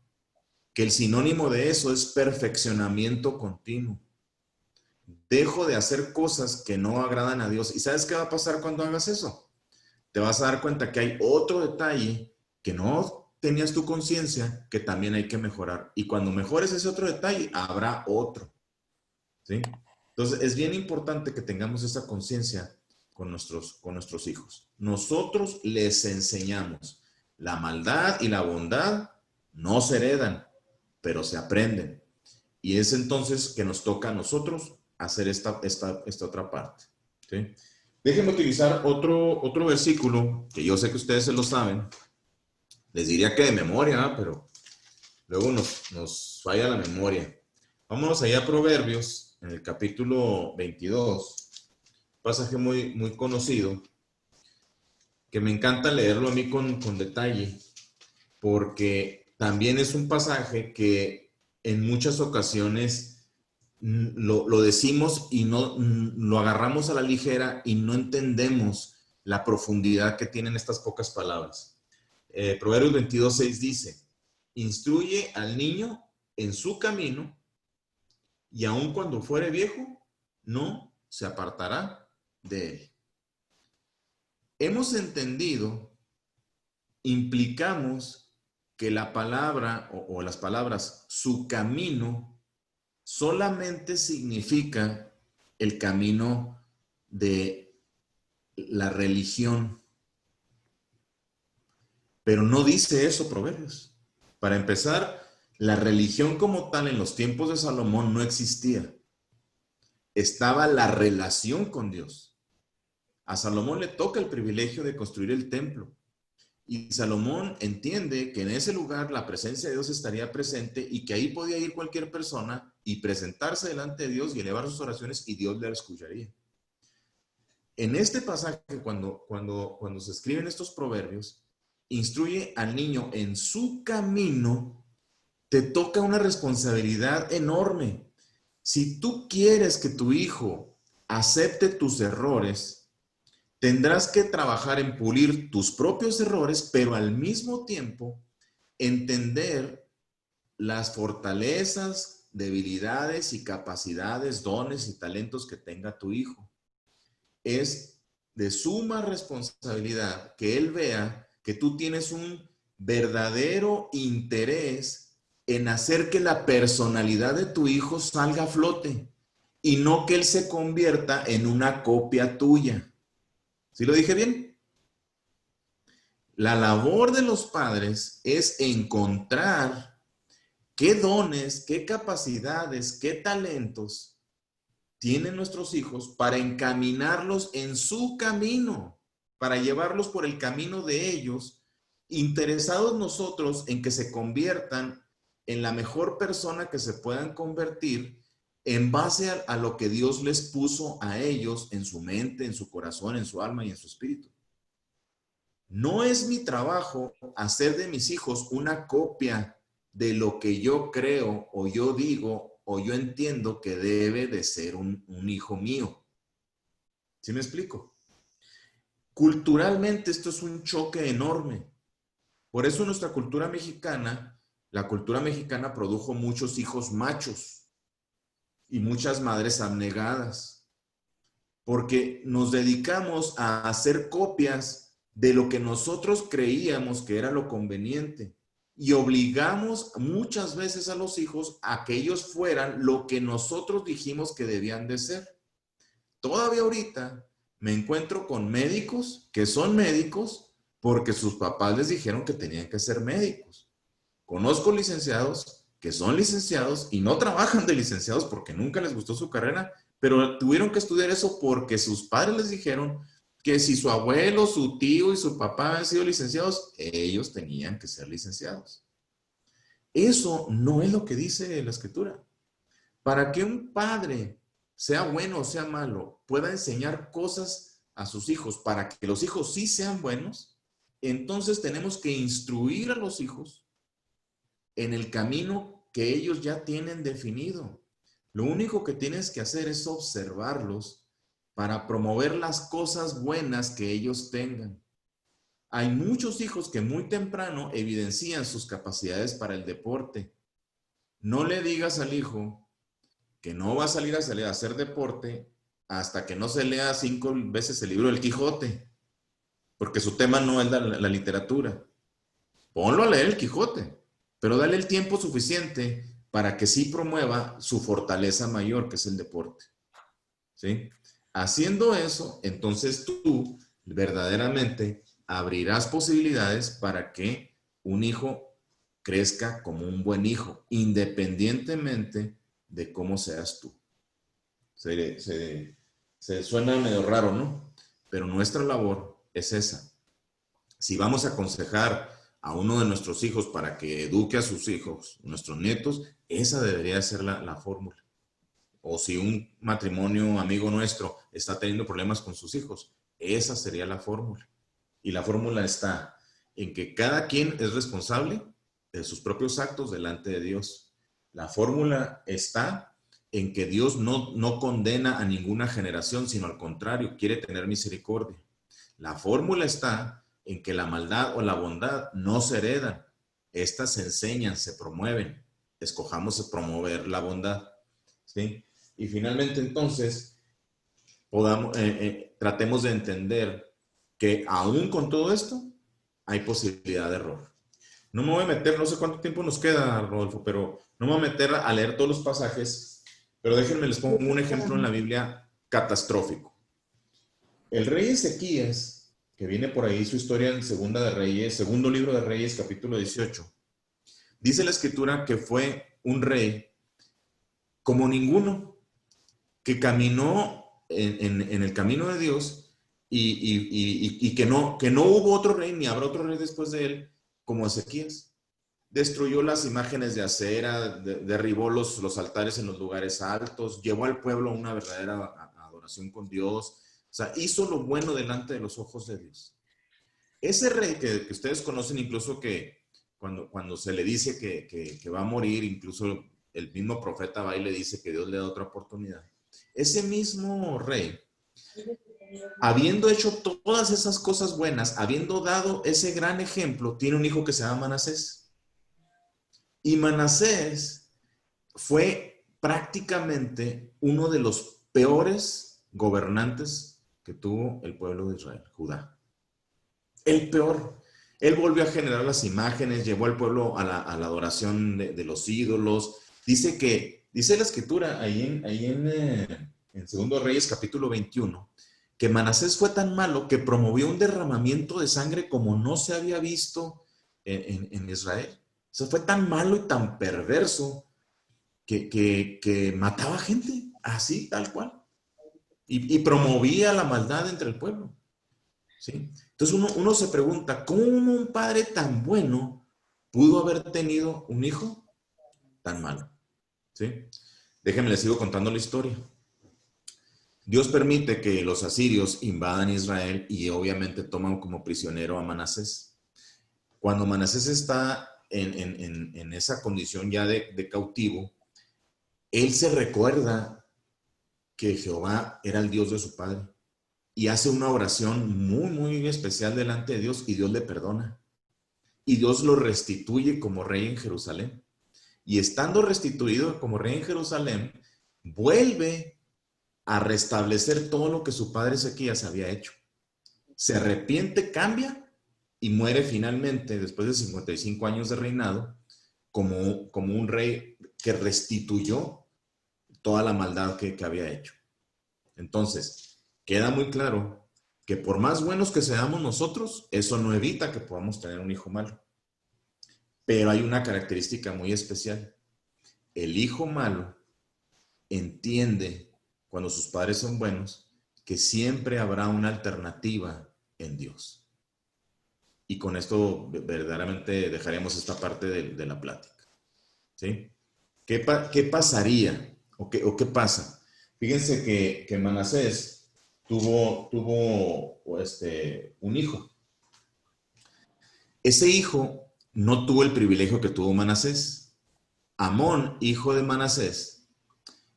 que el sinónimo de eso es perfeccionamiento continuo. Dejo de hacer cosas que no agradan a Dios. ¿Y sabes qué va a pasar cuando hagas eso? Te vas a dar cuenta que hay otro detalle que no tenías tu conciencia, que también hay que mejorar. Y cuando mejores ese otro detalle, habrá otro, ¿sí? Entonces, es bien importante que tengamos esa conciencia con nuestros hijos. Nosotros les enseñamos. La maldad y la bondad no se heredan, pero se aprenden. Y es entonces que nos toca a nosotros hacer esta otra parte, ¿sí? Déjenme utilizar otro versículo, que yo sé que ustedes se lo saben. Les diría que de memoria, pero luego nos falla la memoria. Vámonos allá a Proverbios, en el capítulo 22, pasaje muy, muy conocido. que me encanta leerlo a mí con detalle, porque también es un pasaje que en muchas ocasiones lo decimos y no lo agarramos a la ligera y no entendemos la profundidad que tienen estas pocas palabras. Proverbios 22:6 dice, instruye al niño en su camino y aun cuando fuere viejo, no se apartará de él. Hemos entendido, implicamos que la palabra o las palabras su camino solamente significa el camino de la religión. Pero no dice eso Proverbios. Para empezar, la religión como tal en los tiempos de Salomón no existía. Estaba la relación con Dios. A Salomón le toca el privilegio de construir el templo. Y Salomón entiende que en ese lugar la presencia de Dios estaría presente y que ahí podía ir cualquier persona y presentarse delante de Dios y elevar sus oraciones y Dios le escucharía. En este pasaje, cuando se escriben estos proverbios, instruye al niño en su camino, te toca una responsabilidad enorme. Si tú quieres que tu hijo acepte tus errores, tendrás que trabajar en pulir tus propios errores, pero al mismo tiempo entender las fortalezas, debilidades y capacidades, dones y talentos que tenga tu hijo. Es de suma responsabilidad que él vea que tú tienes un verdadero interés en hacer que la personalidad de tu hijo salga a flote y no que él se convierta en una copia tuya. ¿Sí lo dije bien? La labor de los padres es encontrar qué dones, qué capacidades, qué talentos tienen nuestros hijos para encaminarlos en su camino, para llevarlos por el camino de ellos, interesados nosotros en que se conviertan en la mejor persona que se puedan convertir en base a lo que Dios les puso a ellos en su mente, en su corazón, en su alma y en su espíritu. No es mi trabajo hacer de mis hijos una copia de lo que yo creo o yo digo o yo entiendo que debe de ser un hijo mío. ¿Sí me explico? Culturalmente esto es un choque enorme. Por eso nuestra cultura mexicana, la cultura mexicana produjo muchos hijos machos y muchas madres abnegadas, porque nos dedicamos a hacer copias de lo que nosotros creíamos que era lo conveniente y obligamos muchas veces a los hijos a que ellos fueran lo que nosotros dijimos que debían de ser. Todavía ahorita me encuentro con médicos que son médicos porque sus papás les dijeron que tenían que ser médicos. Conozco licenciados que son licenciados y no trabajan de licenciados porque nunca les gustó su carrera, pero tuvieron que estudiar eso porque sus padres les dijeron que si su abuelo, su tío y su papá han sido licenciados, ellos tenían que ser licenciados. Eso no es lo que dice la Escritura. Para que un padre, sea bueno o sea malo, pueda enseñar cosas a sus hijos para que los hijos sí sean buenos, entonces tenemos que instruir a los hijos en el camino que ellos ya tienen definido. Lo único que tienes que hacer es observarlos para promover las cosas buenas que ellos tengan. Hay muchos hijos que muy temprano evidencian sus capacidades para el deporte. No le digas al hijo que no va a salir a hacer deporte hasta que no se lea 5 veces el libro del Quijote, porque su tema no es la literatura. Ponlo a leer el Quijote, pero dale el tiempo suficiente para que sí promueva su fortaleza mayor, que es el deporte. ¿Sí? Haciendo eso, entonces tú verdaderamente abrirás posibilidades para que un hijo crezca como un buen hijo, independientemente de cómo seas tú. Se suena medio raro, ¿no? Pero nuestra labor es esa. Si vamos a aconsejar a uno de nuestros hijos para que eduque a sus hijos, nuestros nietos, esa debería ser la fórmula. O si un matrimonio amigo nuestro está teniendo problemas con sus hijos, esa sería la fórmula. Y la fórmula está en que cada quien es responsable de sus propios actos delante de Dios. La fórmula está en que Dios no condena a ninguna generación, sino al contrario, quiere tener misericordia. La fórmula está en que la maldad o la bondad no se heredan. Estas se enseñan, se promueven. Escojamos promover la bondad, ¿sí? Y finalmente, entonces, tratemos de entender que aún con todo esto, hay posibilidad de error. No me voy a meter, no sé cuánto tiempo nos queda, Rodolfo, pero no me voy a meter a leer todos los pasajes, pero déjenme, les pongo un ejemplo en la Biblia catastrófico. El rey Ezequías, que viene por ahí su historia en Segunda de Reyes, segundo libro de Reyes, capítulo 18, dice la escritura que fue un rey como ninguno, que caminó en el camino de Dios y que no hubo otro rey, ni habrá otro rey después de él, como Ezequías. Destruyó las imágenes de acera, derribó los altares en los lugares altos, llevó al pueblo a una verdadera adoración con Dios. O sea, hizo lo bueno delante de los ojos de Dios. Ese rey que ustedes conocen, incluso que cuando se le dice que va a morir, incluso el mismo profeta va y le dice que Dios le da otra oportunidad. Ese mismo rey, habiendo hecho todas esas cosas buenas, habiendo dado ese gran ejemplo, tiene un hijo que se llama Manasés. Y Manasés fue prácticamente uno de los peores gobernantes que tuvo el pueblo de Israel, Judá. El peor. Él volvió a generar las imágenes, llevó al pueblo a la adoración de los ídolos. Dice la escritura ahí en Segundo Reyes capítulo 21, que Manasés fue tan malo que promovió un derramamiento de sangre como no se había visto en Israel. O sea, fue tan malo y tan perverso que mataba gente, así, tal cual. Y promovía la maldad entre el pueblo. ¿Sí? Entonces uno se pregunta, ¿cómo un padre tan bueno pudo haber tenido un hijo tan malo? ¿Sí? Déjenme, les sigo contando la historia. Dios permite que los asirios invadan Israel y obviamente toman como prisionero a Manasés. Cuando Manasés está en esa condición ya de cautivo, él se recuerda que Jehová era el Dios de su padre y hace una oración muy, muy especial delante de Dios y Dios le perdona. Y Dios lo restituye como rey en Jerusalén. Y estando restituido como rey en Jerusalén, vuelve a restablecer todo lo que su padre Ezequías había hecho. Se arrepiente, cambia y muere finalmente, después de 55 años de reinado, como un rey que restituyó toda la maldad que había hecho. Entonces, queda muy claro que por más buenos que seamos nosotros, eso no evita que podamos tener un hijo malo. Pero hay una característica muy especial. El hijo malo entiende, cuando sus padres son buenos, que siempre habrá una alternativa en Dios. Y con esto verdaderamente dejaremos esta parte de la plática. ¿Sí? ¿Qué pasaría? ¿O qué pasa? Fíjense que Manasés tuvo un hijo. Ese hijo no tuvo el privilegio que tuvo Manasés. Amón, hijo de Manasés,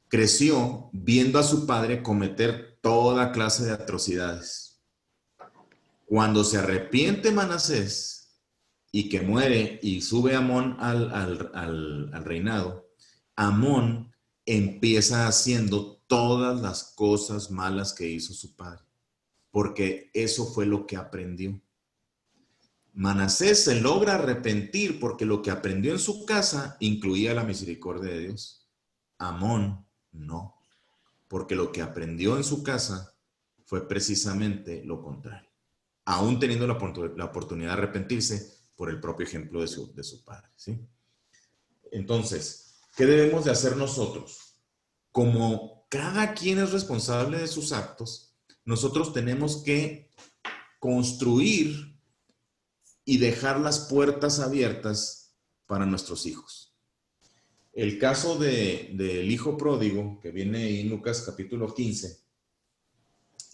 creció viendo a su padre cometer toda clase de atrocidades. Cuando se arrepiente Manasés y que muere y sube Amón al reinado, Amón empieza haciendo todas las cosas malas que hizo su padre, porque eso fue lo que aprendió. Manasés se logra arrepentir porque lo que aprendió en su casa incluía la misericordia de Dios. Amón no, porque lo que aprendió en su casa fue precisamente lo contrario, aún teniendo la oportunidad de arrepentirse por el propio ejemplo de su padre. ¿Sí? Entonces, ¿qué debemos de hacer nosotros? Como cada quien es responsable de sus actos, nosotros tenemos que construir y dejar las puertas abiertas para nuestros hijos. El caso del hijo pródigo, que viene en Lucas capítulo 15,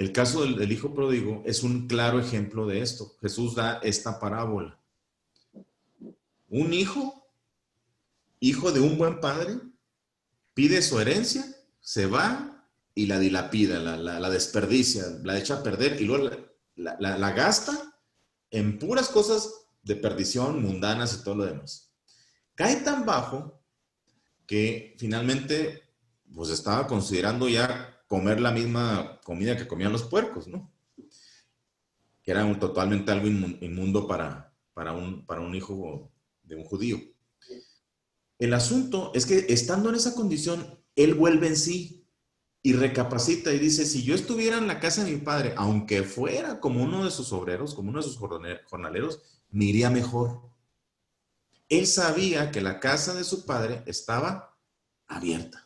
El caso del hijo pródigo es un claro ejemplo de esto. Jesús da esta parábola. Un hijo de un buen padre, pide su herencia, se va y la dilapida, la desperdicia, la echa a perder y luego la gasta en puras cosas de perdición, mundanas y todo lo demás. Cae tan bajo que finalmente pues estaba considerando ya comer la misma comida que comían los puercos, ¿no? Que era totalmente algo inmundo para un hijo de un judío. El asunto es que estando en esa condición, él vuelve en sí y recapacita y dice, si yo estuviera en la casa de mi padre, aunque fuera como uno de sus obreros, como uno de sus jornaleros, me iría mejor. Él sabía que la casa de su padre estaba abierta.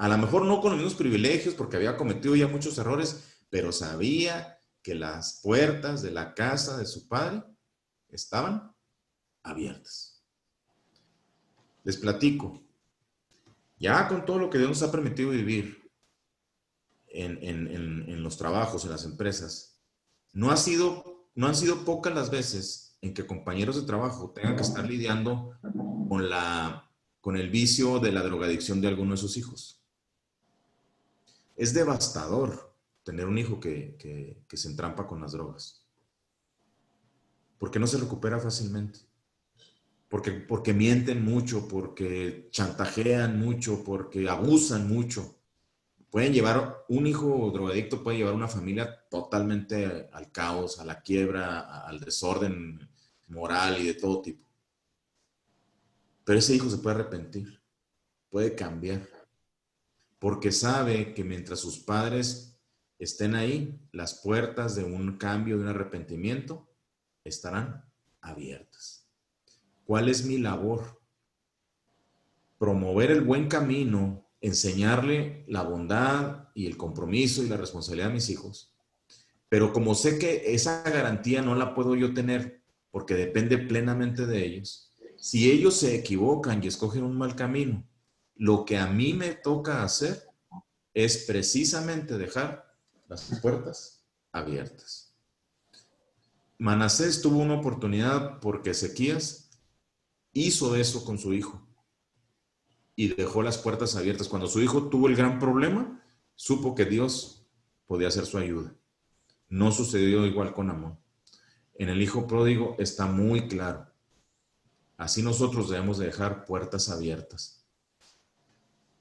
A lo mejor no con los mismos privilegios, porque había cometido ya muchos errores, pero sabía que las puertas de la casa de su padre estaban abiertas. Les platico. Ya con todo lo que Dios nos ha permitido vivir en los trabajos, en las empresas, no han sido pocas las veces en que compañeros de trabajo tengan que estar lidiando con el vicio de la drogadicción de alguno de sus hijos. Es devastador tener un hijo que se entrampa con las drogas. Porque no se recupera fácilmente. Porque mienten mucho, porque chantajean mucho, porque abusan mucho. Un hijo drogadicto puede llevar una familia totalmente al caos, a la quiebra, al desorden moral y de todo tipo. Pero ese hijo se puede arrepentir, puede cambiar. Porque sabe que mientras sus padres estén ahí, las puertas de un cambio, de un arrepentimiento, estarán abiertas. ¿Cuál es mi labor? Promover el buen camino, enseñarle la bondad y el compromiso y la responsabilidad a mis hijos. Pero como sé que esa garantía no la puedo yo tener porque depende plenamente de ellos, si ellos se equivocan y escogen un mal camino, lo que a mí me toca hacer es precisamente dejar las puertas abiertas. Manasés tuvo una oportunidad porque Ezequías hizo eso con su hijo y dejó las puertas abiertas. Cuando su hijo tuvo el gran problema, supo que Dios podía ser su ayuda. No sucedió igual con Amón. En el hijo pródigo está muy claro. Así nosotros debemos de dejar puertas abiertas.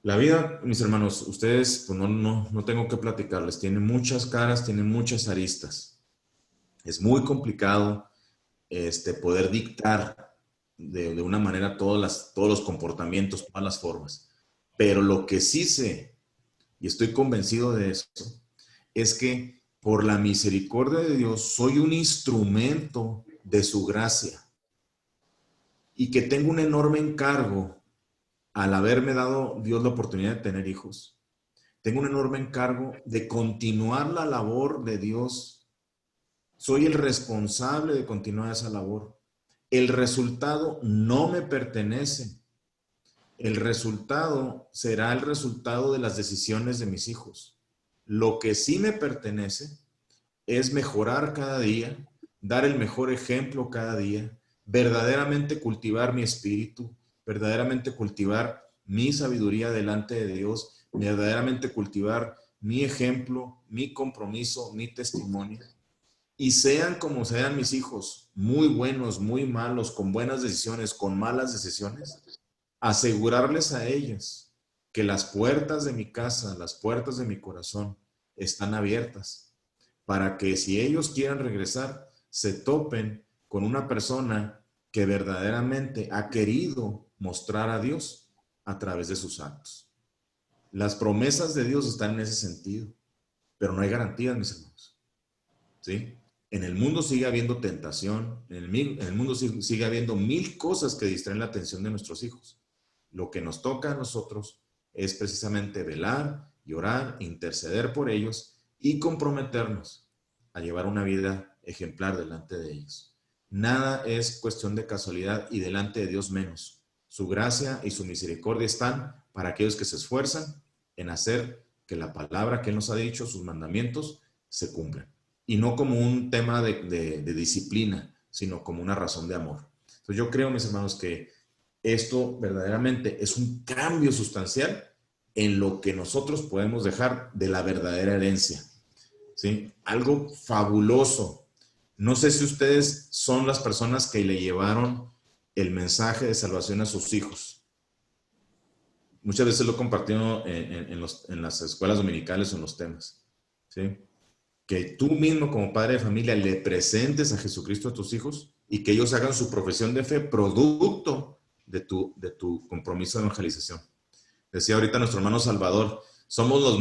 La vida, mis hermanos, ustedes, pues no tengo que platicarles, tiene muchas caras, tiene muchas aristas. Es muy complicado poder dictar de una manera todos los comportamientos, todas las formas. Pero lo que sí sé, y estoy convencido de eso, es que por la misericordia de Dios soy un instrumento de su gracia y que tengo un enorme encargo al haberme dado Dios la oportunidad de tener hijos. Tengo un enorme encargo de continuar la labor de Dios. Soy el responsable de continuar esa labor. El resultado no me pertenece. El resultado será el resultado de las decisiones de mis hijos. Lo que sí me pertenece es mejorar cada día, dar el mejor ejemplo cada día, verdaderamente cultivar mi espíritu, verdaderamente cultivar mi sabiduría delante de Dios, verdaderamente cultivar mi ejemplo, mi compromiso, mi testimonio. Y sean como sean mis hijos, muy buenos, muy malos, con buenas decisiones, con malas decisiones, asegurarles a ellas que las puertas de mi casa, las puertas de mi corazón están abiertas para que si ellos quieran regresar, se topen con una persona que verdaderamente ha querido mostrar a Dios a través de sus actos. Las promesas de Dios están en ese sentido, pero no hay garantías, mis hermanos. ¿Sí? En el mundo sigue habiendo tentación, en el mundo sigue habiendo mil cosas que distraen la atención de nuestros hijos. Lo que nos toca a nosotros es precisamente velar y orar, interceder por ellos y comprometernos a llevar una vida ejemplar delante de ellos. Nada es cuestión de casualidad y delante de Dios menos. Su gracia y su misericordia están para aquellos que se esfuerzan en hacer que la palabra que Él nos ha dicho, sus mandamientos, se cumplan. Y no como un tema de disciplina, sino como una razón de amor. Entonces yo creo, mis hermanos, que esto verdaderamente es un cambio sustancial en lo que nosotros podemos dejar de la verdadera herencia. ¿Sí? Algo fabuloso. No sé si ustedes son las personas que le llevaron el mensaje de salvación a sus hijos. Muchas veces lo he compartido en las escuelas dominicales o en los temas. ¿Sí? Que tú mismo como padre de familia le presentes a Jesucristo a tus hijos y que ellos hagan su profesión de fe producto de tu compromiso de evangelización. Decía ahorita nuestro hermano Salvador, somos los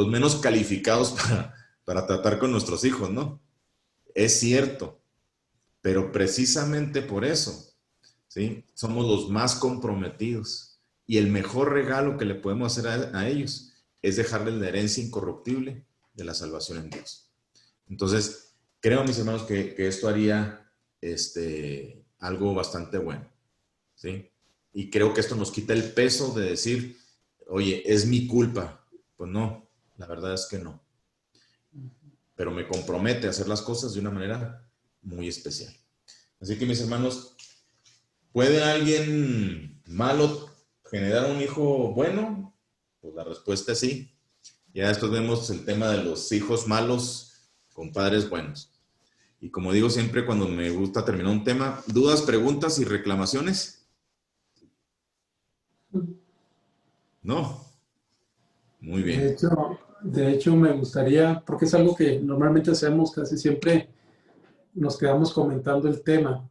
menos calificados para tratar con nuestros hijos, ¿no? Es cierto, pero precisamente por eso, ¿sí? Somos los más comprometidos y el mejor regalo que le podemos hacer a ellos es dejarles la herencia incorruptible de la salvación en Dios. Entonces, creo, mis hermanos, que esto haría algo bastante bueno, ¿sí? Y creo que esto nos quita el peso de decir, oye, es mi culpa. Pues no, la verdad es que no. Pero me compromete a hacer las cosas de una manera muy especial. Así que, mis hermanos, ¿puede alguien malo generar un hijo bueno? Pues la respuesta es sí. Ya después vemos el tema de los hijos malos con padres buenos. Y como digo siempre cuando me gusta terminar un tema, ¿dudas, preguntas y reclamaciones? No. Muy bien. De hecho, me gustaría, porque es algo que normalmente hacemos casi siempre, nos quedamos comentando el tema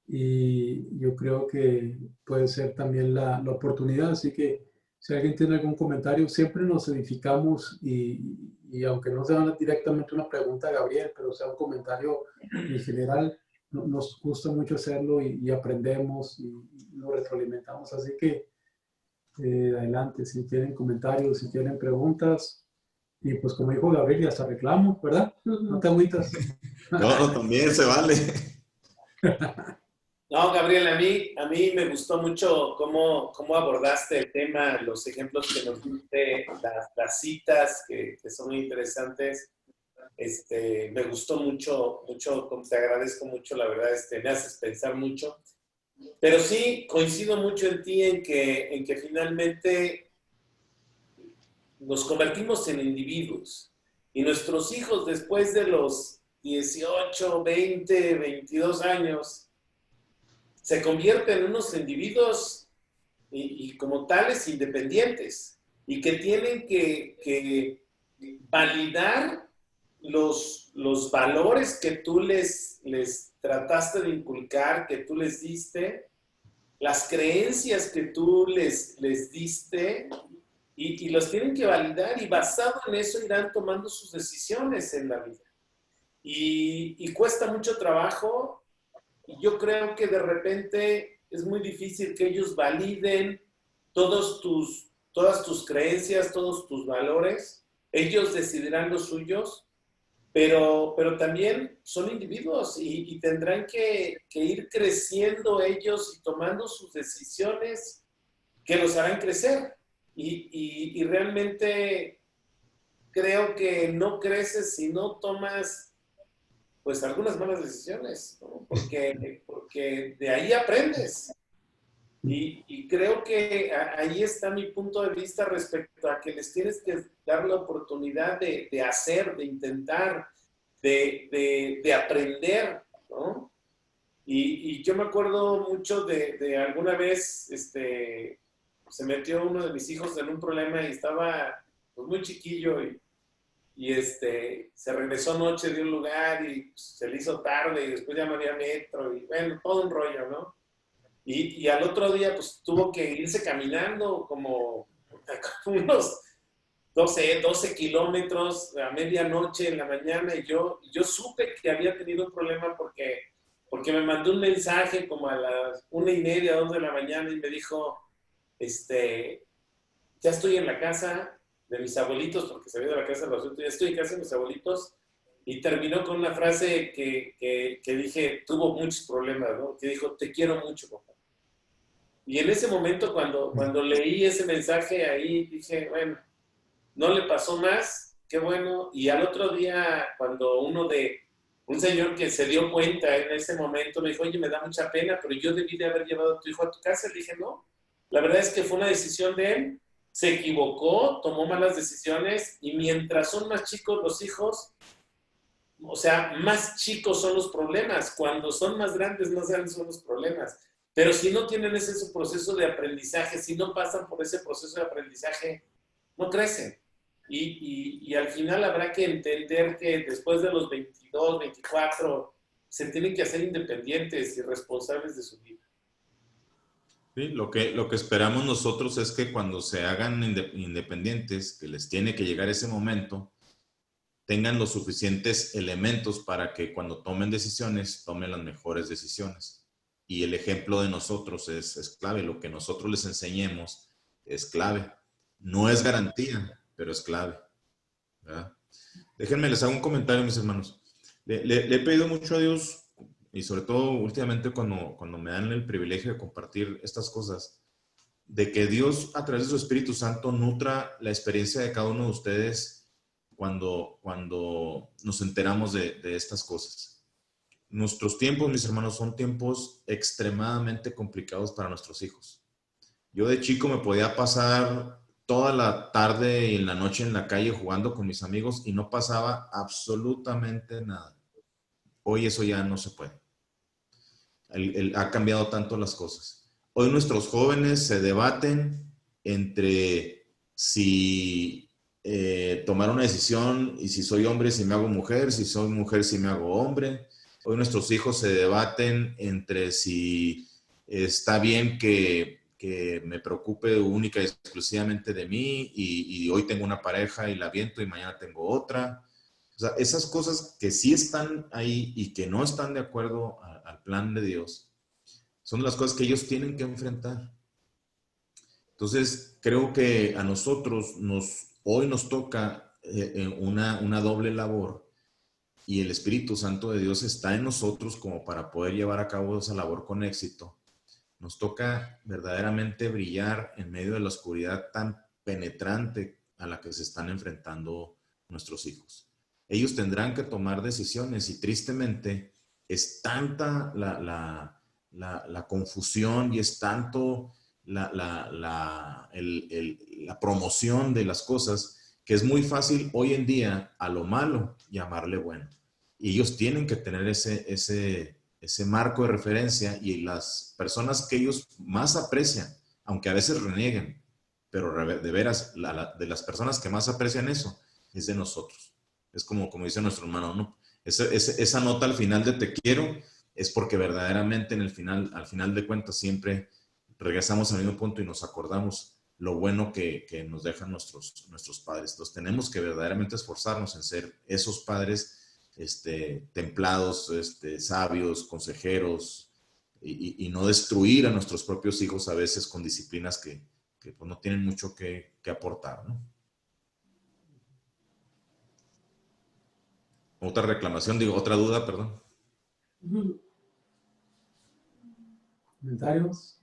y yo creo que puede ser también la oportunidad, así que si alguien tiene algún comentario, siempre nos edificamos y aunque no sea directamente una pregunta a Gabriel, pero sea un comentario en general, nos gusta mucho hacerlo y aprendemos y nos retroalimentamos, así que adelante, si tienen comentarios, si tienen preguntas. Y pues como dijo Gabriel, y hasta reclamo, ¿verdad? No te agüitas. No, también se vale. No, Gabriel, a mí me gustó mucho cómo abordaste el tema, los ejemplos que nos diste, las citas que son muy interesantes. Me gustó mucho, te agradezco mucho, la verdad, me haces pensar mucho. Pero sí, coincido mucho en ti en que finalmente nos convertimos en individuos. Y nuestros hijos, después de los 18, 20, 22 años, se convierten en unos individuos y como tales independientes. Y que tienen que validar los valores que tú les trataste de inculcar, que tú les diste, las creencias que tú les diste, y los tienen que validar, y basado en eso irán tomando sus decisiones en la vida. Y cuesta mucho trabajo, y yo creo que de repente es muy difícil que ellos validen todas tus creencias, todos tus valores. Ellos decidirán los suyos, pero también son individuos y tendrán que ir creciendo ellos y tomando sus decisiones que los harán crecer. Y realmente creo que no creces si no tomas pues algunas malas decisiones, ¿no? Porque de ahí aprendes. Y creo que ahí está mi punto de vista respecto a que les tienes que dar la oportunidad de hacer, de intentar, de aprender, ¿no? Y yo me acuerdo mucho de alguna vez, se metió uno de mis hijos en un problema y estaba pues, muy chiquillo y se regresó noche de un lugar y pues, se le hizo tarde y después ya no había metro y bueno, todo un rollo, ¿no? Y al otro día, pues, tuvo que irse caminando como unos 12 kilómetros a medianoche en la mañana. Y yo supe que había tenido un problema porque me mandó un mensaje como a las 1:30, 2 de la mañana y me dijo, ya estoy en la casa de mis abuelitos, porque se había ido a la casa de los adultos, ya estoy en casa de mis abuelitos. Y terminó con una frase que dije, tuvo muchos problemas, ¿no? Que dijo, te quiero mucho, papá. Y en ese momento, cuando leí ese mensaje ahí, dije, bueno, no le pasó más, qué bueno. Y al otro día, cuando un señor que se dio cuenta en ese momento me dijo, oye, me da mucha pena, pero yo debí de haber llevado a tu hijo a tu casa. Le dije, no, la verdad es que fue una decisión de él, se equivocó, tomó malas decisiones y mientras son más chicos los hijos, o sea, más chicos son los problemas. Cuando son más grandes son los problemas. Pero si no tienen ese proceso de aprendizaje, si no pasan por ese proceso de aprendizaje, no crecen. Y al final habrá que entender que después de los 22, 24, se tienen que hacer independientes y responsables de su vida. Sí, lo que esperamos nosotros es que cuando se hagan independientes, que les tiene que llegar ese momento, tengan los suficientes elementos para que cuando tomen decisiones, tomen las mejores decisiones. Y el ejemplo de nosotros es clave. Lo que nosotros les enseñemos es clave. No es garantía, pero es clave, ¿verdad? Déjenme, les hago un comentario, mis hermanos. Le he pedido mucho a Dios, y sobre todo últimamente cuando me dan el privilegio de compartir estas cosas, de que Dios a través de su Espíritu Santo nutra la experiencia de cada uno de ustedes cuando nos enteramos de estas cosas. Nuestros tiempos, mis hermanos, son tiempos extremadamente complicados para nuestros hijos. Yo de chico me podía pasar toda la tarde y en la noche en la calle jugando con mis amigos y no pasaba absolutamente nada. Hoy eso ya no se puede. Ha cambiado tanto las cosas. Hoy nuestros jóvenes se debaten entre si tomar una decisión y si soy hombre, si me hago mujer, si soy mujer, si me hago hombre. Hoy nuestros hijos se debaten entre si está bien que me preocupe única y exclusivamente de mí y hoy tengo una pareja y la aviento y mañana tengo otra. O sea, esas cosas que sí están ahí y que no están de acuerdo al plan de Dios, son las cosas que ellos tienen que enfrentar. Entonces, creo que a nosotros hoy nos toca una doble labor y el Espíritu Santo de Dios está en nosotros como para poder llevar a cabo esa labor con éxito. Nos toca verdaderamente brillar en medio de la oscuridad tan penetrante a la que se están enfrentando nuestros hijos. Ellos tendrán que tomar decisiones y tristemente es tanta la confusión y es tanto la promoción de las cosas que es muy fácil hoy en día a lo malo llamarle bueno. Y ellos tienen que tener ese marco de referencia y las personas que ellos más aprecian, aunque a veces renieguen, pero de veras, de las personas que más aprecian eso, es de nosotros. Es como dice nuestro hermano, ¿no? Esa nota al final de te quiero es porque verdaderamente al final de cuentas siempre regresamos al mismo punto y nos acordamos lo bueno que nos dejan nuestros padres. Entonces tenemos que verdaderamente esforzarnos en ser esos padres templados, sabios, consejeros, y no destruir a nuestros propios hijos a veces con disciplinas que pues no tienen mucho que aportar, ¿no? Otra duda, perdón. ¿Comentarios?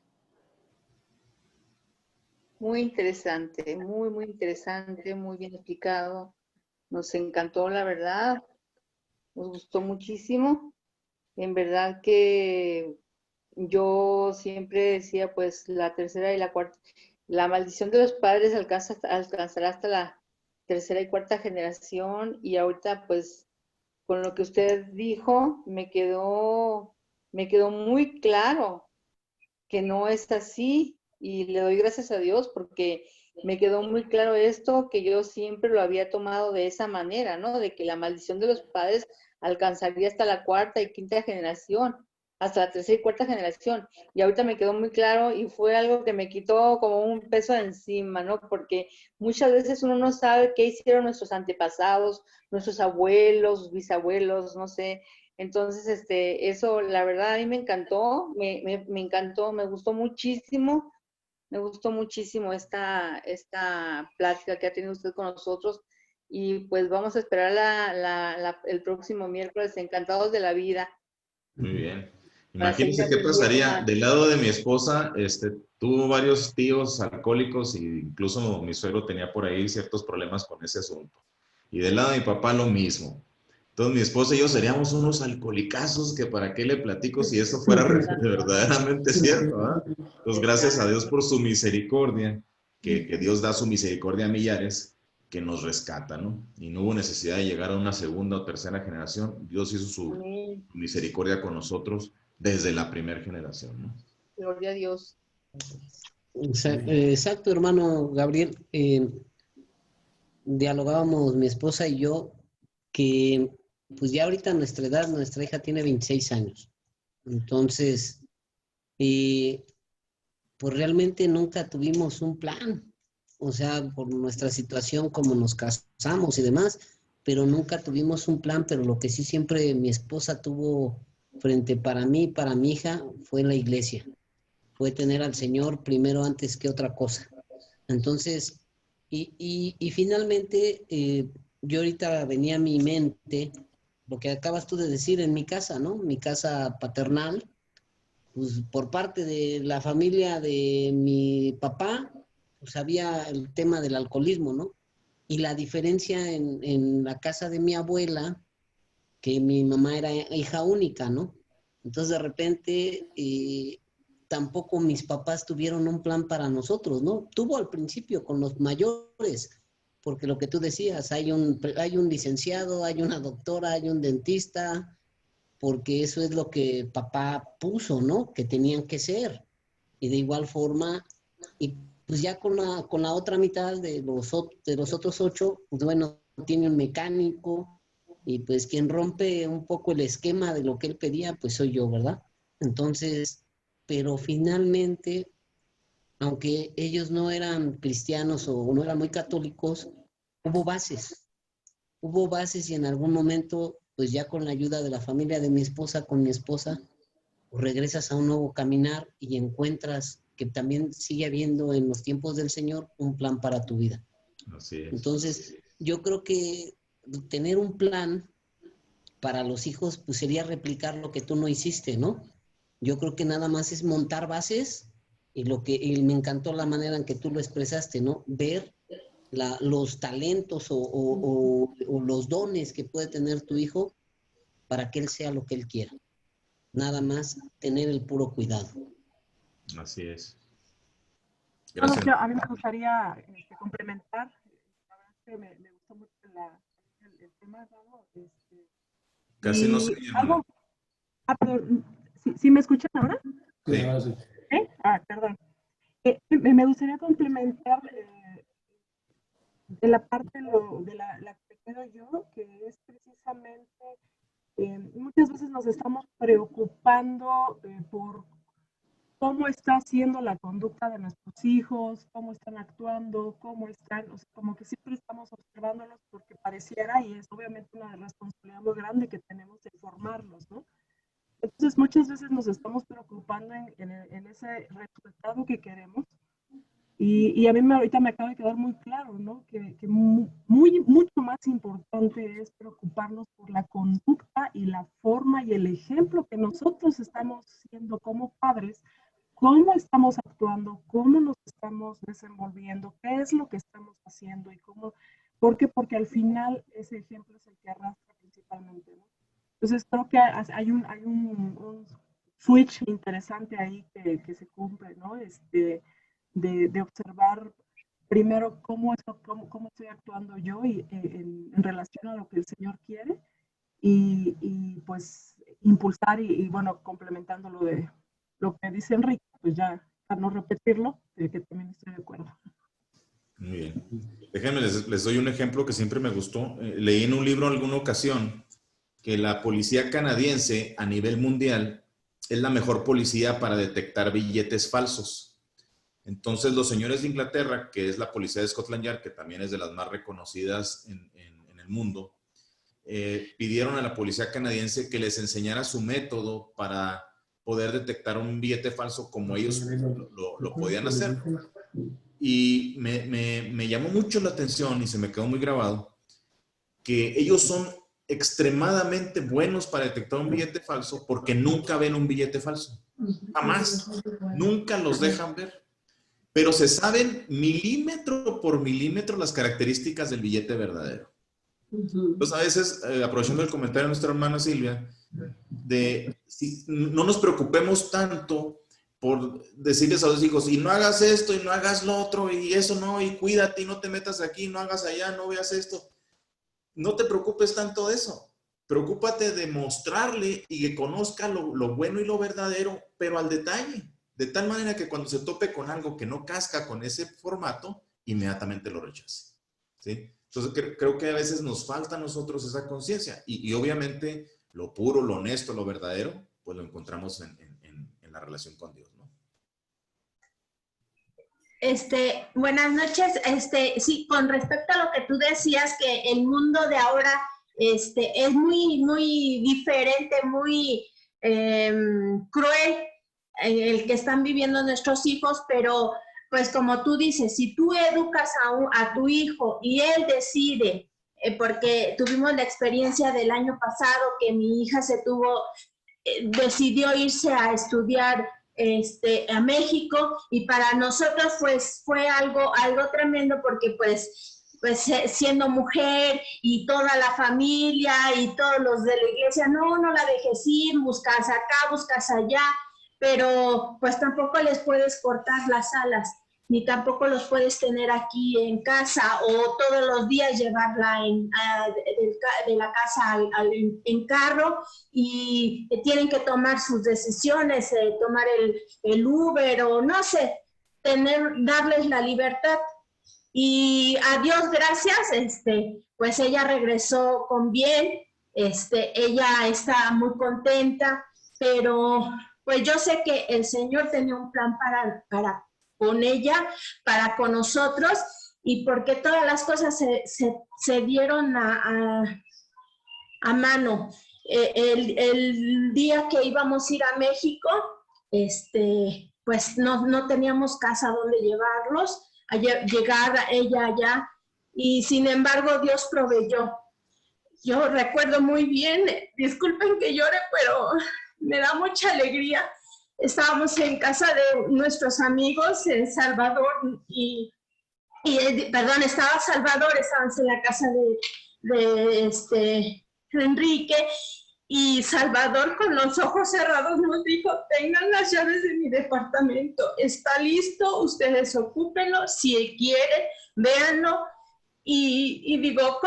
Muy interesante, muy interesante, muy bien explicado. Nos encantó, la verdad. Nos gustó muchísimo. En verdad que yo siempre decía, pues, la tercera y la cuarta, la maldición de los padres alcanzará hasta la tercera y cuarta generación, y ahorita, pues, con lo que usted dijo, me quedó muy claro que no es así, y le doy gracias a Dios porque me quedó muy claro esto, que yo siempre lo había tomado de esa manera, ¿no? De que la maldición de los padres alcanzaría hasta la cuarta y quinta generación, hasta la tercera y cuarta generación. Y ahorita me quedó muy claro y fue algo que me quitó como un peso de encima, ¿no? Porque muchas veces uno no sabe qué hicieron nuestros antepasados, nuestros abuelos, bisabuelos, no sé. Entonces, eso, la verdad, a mí me encantó, me encantó, me gustó muchísimo esta plática que ha tenido usted con nosotros, y pues vamos a esperar el próximo miércoles, encantados de la vida. Muy bien. para seguir Imagínense qué aprendiendo pasaría. más. Del lado de mi esposa, tuvo varios tíos alcohólicos e incluso mi suegro tenía por ahí ciertos problemas con ese asunto. Y del lado de mi papá lo mismo. Entonces mi esposa y yo seríamos unos alcoholicazos que para qué le platico si eso fuera verdaderamente cierto, ¿verdad? Entonces gracias a Dios por su misericordia, que Dios da su misericordia a millares, que nos rescata, ¿no? Y no hubo necesidad de llegar a una segunda o tercera generación. Dios hizo su Amén. misericordia con nosotros desde la primera generación, ¿no? Gloria a Dios. Exacto, hermano Gabriel. Dialogábamos mi esposa y yo que pues ya ahorita a nuestra edad, nuestra hija tiene 26 años. Entonces, pues realmente nunca tuvimos un plan. O sea, por nuestra situación, como nos casamos y demás, pero nunca tuvimos un plan. Pero lo que sí siempre mi esposa tuvo frente para mí, para mi hija, fue la iglesia. Fue tener al Señor primero antes que otra cosa. Entonces, y finalmente, yo ahorita venía a mi mente lo que acabas tú de decir en mi casa, ¿no? Mi casa paternal, pues por parte de la familia de mi papá, pues había el tema del alcoholismo, ¿no? Y la diferencia en la casa de mi abuela, que mi mamá era hija única, ¿no? Entonces de repente tampoco mis papás tuvieron un plan para nosotros, ¿no? Tuvo al principio con los mayores, porque lo que tú decías, hay un licenciado, hay una doctora, hay un dentista, porque eso es lo que papá puso, ¿no? Que tenían que ser. Y de igual forma, y pues ya con la otra mitad de los otros 8, pues bueno, tiene un mecánico, y pues quien rompe un poco el esquema de lo que él pedía, pues soy yo, ¿verdad? Entonces, pero finalmente, aunque ellos no eran cristianos o no eran muy católicos, hubo bases y en algún momento, pues ya con la ayuda de la familia de mi esposa, con mi esposa, pues regresas a un nuevo caminar y encuentras que también sigue habiendo en los tiempos del Señor un plan para tu vida. Así es. Entonces, yo creo que tener un plan para los hijos, pues sería replicar lo que tú no hiciste, ¿no? Yo creo que nada más es montar bases y me encantó la manera en que tú lo expresaste, ¿no? Ver los talentos o los dones que puede tener tu hijo para que él sea lo que él quiera. Nada más tener el puro cuidado. Así es. Bueno, Gracias. a mí me gustaría complementar. La verdad es que me gustó mucho el tema, ¿no? Casi no se Y llama. algo. Perdón, ¿sí me escuchan ahora? Sí, ahora sí. Perdón. Me gustaría complementar de la parte de la que quedo yo, que es precisamente, muchas veces nos estamos preocupando por cómo está siendo la conducta de nuestros hijos, cómo están actuando, cómo están, o sea, como que siempre estamos observándolos porque pareciera, y es obviamente una responsabilidad muy grande que tenemos de formarlos, ¿no? Entonces muchas veces nos estamos preocupando en ese resultado que queremos. Y a mí ahorita me acaba de quedar muy claro, ¿no? Que mucho más importante es preocuparnos por la conducta y la forma y el ejemplo que nosotros estamos siendo como padres, cómo estamos actuando, cómo nos estamos desenvolviendo, qué es lo que estamos haciendo y cómo. ¿Por qué? Porque al final ese ejemplo es el que arrastra principalmente, ¿no? Entonces creo que hay un switch interesante ahí que se cumple, ¿no? De observar primero cómo estoy actuando yo y, en relación a lo que el Señor quiere y pues impulsar y bueno, complementando lo que dice Enrique, pues ya para no repetirlo, que también estoy de acuerdo. Muy bien. Déjenme, les doy un ejemplo que siempre me gustó. Leí en un libro en alguna ocasión que la policía canadiense a nivel mundial es la mejor policía para detectar billetes falsos. Entonces los señores de Inglaterra, que es la policía de Scotland Yard, que también es de las más reconocidas en el mundo, pidieron a la policía canadiense que les enseñara su método para poder detectar un billete falso como ellos lo podían hacer. Y me llamó mucho la atención y se me quedó muy grabado que ellos son extremadamente buenos para detectar un billete falso porque nunca ven un billete falso. Jamás. Nunca los dejan ver. Pero se saben milímetro por milímetro las características del billete verdadero. Entonces, a veces, aprovechando el comentario de nuestra hermana Silvia, no nos preocupemos tanto por decirles a los hijos, y no hagas esto, y no hagas lo otro, y eso no, y cuídate, y no te metas aquí, no hagas allá, no veas esto. No te preocupes tanto de eso. Preocúpate de mostrarle y que conozca lo bueno y lo verdadero, pero al detalle. De tal manera que cuando se tope con algo que no casca con ese formato, inmediatamente lo rechace. ¿Sí? Entonces, creo que a veces nos falta a nosotros esa conciencia. Y obviamente, lo puro, lo honesto, lo verdadero, pues lo encontramos en la relación con Dios, ¿no? Buenas noches. Sí, con respecto a lo que tú decías, que el mundo de ahora es muy, muy diferente, muy cruel, el que están viviendo nuestros hijos, pero pues como tú dices, si tú educas a tu hijo y él decide, porque tuvimos la experiencia del año pasado que mi hija decidió irse a estudiar a México, y para nosotros pues fue algo tremendo, porque pues siendo mujer y toda la familia y todos los de la iglesia, no la dejes ir, buscas acá, buscas allá, pero pues tampoco les puedes cortar las alas, ni tampoco los puedes tener aquí en casa o todos los días llevarla de la casa en carro, y tienen que tomar sus decisiones, tomar el Uber o no sé, darles la libertad. Y a Dios gracias, pues ella regresó con bien, ella está muy contenta, pero pues yo sé que el Señor tenía un plan para con ella, para con nosotros, y porque todas las cosas se dieron a mano. El día que íbamos a ir a México, pues no teníamos casa donde llevarlos, llegar ella allá, y sin embargo Dios proveyó. Yo recuerdo muy bien, disculpen que llore, pero me da mucha alegría. Estábamos en casa de nuestros amigos en Salvador, estaba Salvador, estábamos en la casa de Enrique, y Salvador con los ojos cerrados nos dijo: tengan las llaves de mi departamento, está listo, ustedes ocúpenlo, si quieren, véanlo. Y digo,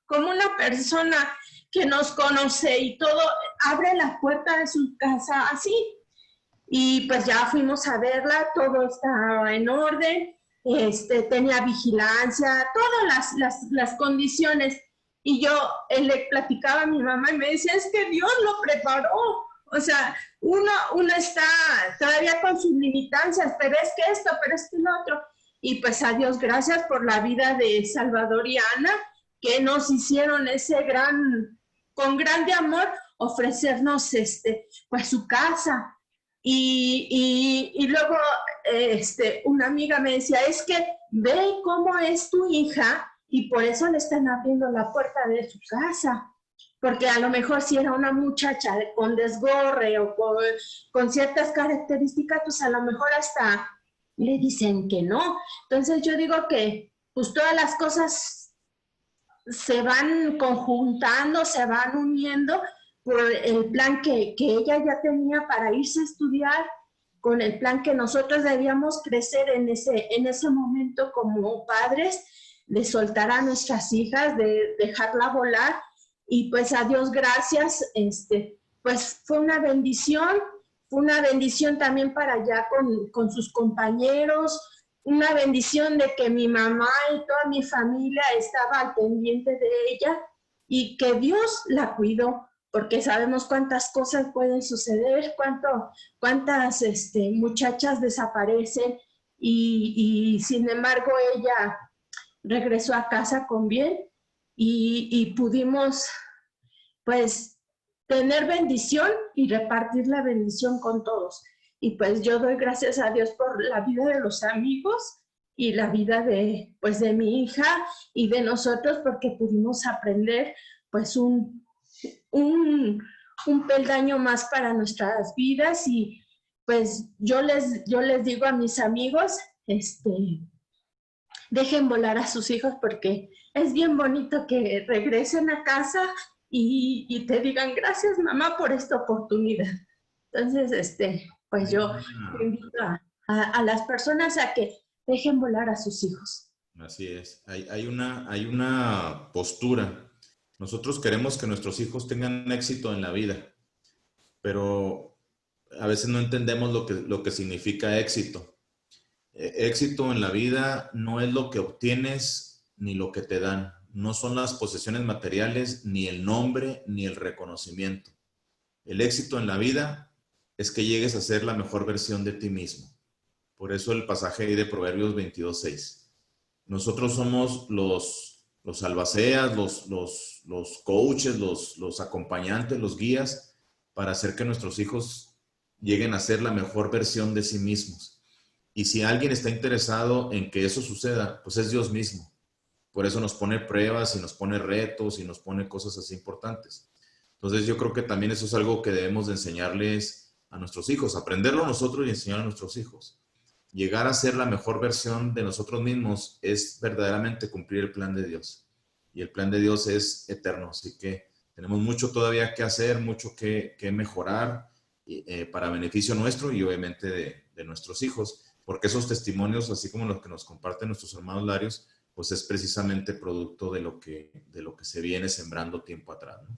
como una persona que nos conoce y todo, abre la puerta de su casa así. Y pues ya fuimos a verla, todo estaba en orden, tenía vigilancia, todas las condiciones. Y yo le platicaba a mi mamá y me decía, es que Dios lo preparó. O sea, uno está todavía con sus limitancias, pero es que esto, pero es que lo otro. Y pues a Dios gracias por la vida de Salvador y Ana, que nos hicieron con grande amor, ofrecernos pues su casa. Y luego una amiga me decía, es que ve cómo es tu hija y por eso le están abriendo la puerta de su casa, porque a lo mejor si era una muchacha con desgorre o con ciertas características, pues a lo mejor hasta le dicen que no. Entonces yo digo que pues todas las cosas se van conjuntando, se van uniendo por el plan que ella ya tenía para irse a estudiar, con el plan que nosotros debíamos crecer en ese momento como padres, de soltar a nuestras hijas, de dejarla volar. Y pues a Dios gracias, pues fue una bendición también para allá con sus compañeros, una bendición de que mi mamá y toda mi familia estaba al pendiente de ella y que Dios la cuidó, porque sabemos cuántas cosas pueden suceder, cuántas muchachas desaparecen y sin embargo ella regresó a casa con bien y pudimos pues tener bendición y repartir la bendición con todos. Y pues yo doy gracias a Dios por la vida de los amigos y la vida de mi hija y de nosotros, porque pudimos aprender pues un peldaño más para nuestras vidas. Y pues yo les digo a mis amigos, dejen volar a sus hijos, porque es bien bonito que regresen a casa y te digan gracias mamá por esta oportunidad. Entonces, pues yo invito a las personas a que dejen volar a sus hijos. Así es. Hay una postura. Nosotros queremos que nuestros hijos tengan éxito en la vida, pero a veces no entendemos lo que significa éxito. Éxito en la vida no es lo que obtienes ni lo que te dan. No son las posesiones materiales, ni el nombre, ni el reconocimiento. El éxito en la vida es que llegues a ser la mejor versión de ti mismo. Por eso el pasaje ahí de Proverbios 22:6. Nosotros somos los albaceas, los coaches, los acompañantes, los guías, para hacer que nuestros hijos lleguen a ser la mejor versión de sí mismos. Y si alguien está interesado en que eso suceda, pues es Dios mismo. Por eso nos pone pruebas y nos pone retos y nos pone cosas así importantes. Entonces yo creo que también eso es algo que debemos de enseñarles a nuestros hijos, aprenderlo nosotros y enseñar a nuestros hijos. Llegar a ser la mejor versión de nosotros mismos es verdaderamente cumplir el plan de Dios. Y el plan de Dios es eterno, así que tenemos mucho todavía que hacer, mucho que mejorar para beneficio nuestro y obviamente de nuestros hijos, porque esos testimonios, así como los que nos comparten nuestros hermanos Larios, pues es precisamente producto de lo que se viene sembrando tiempo atrás, ¿no?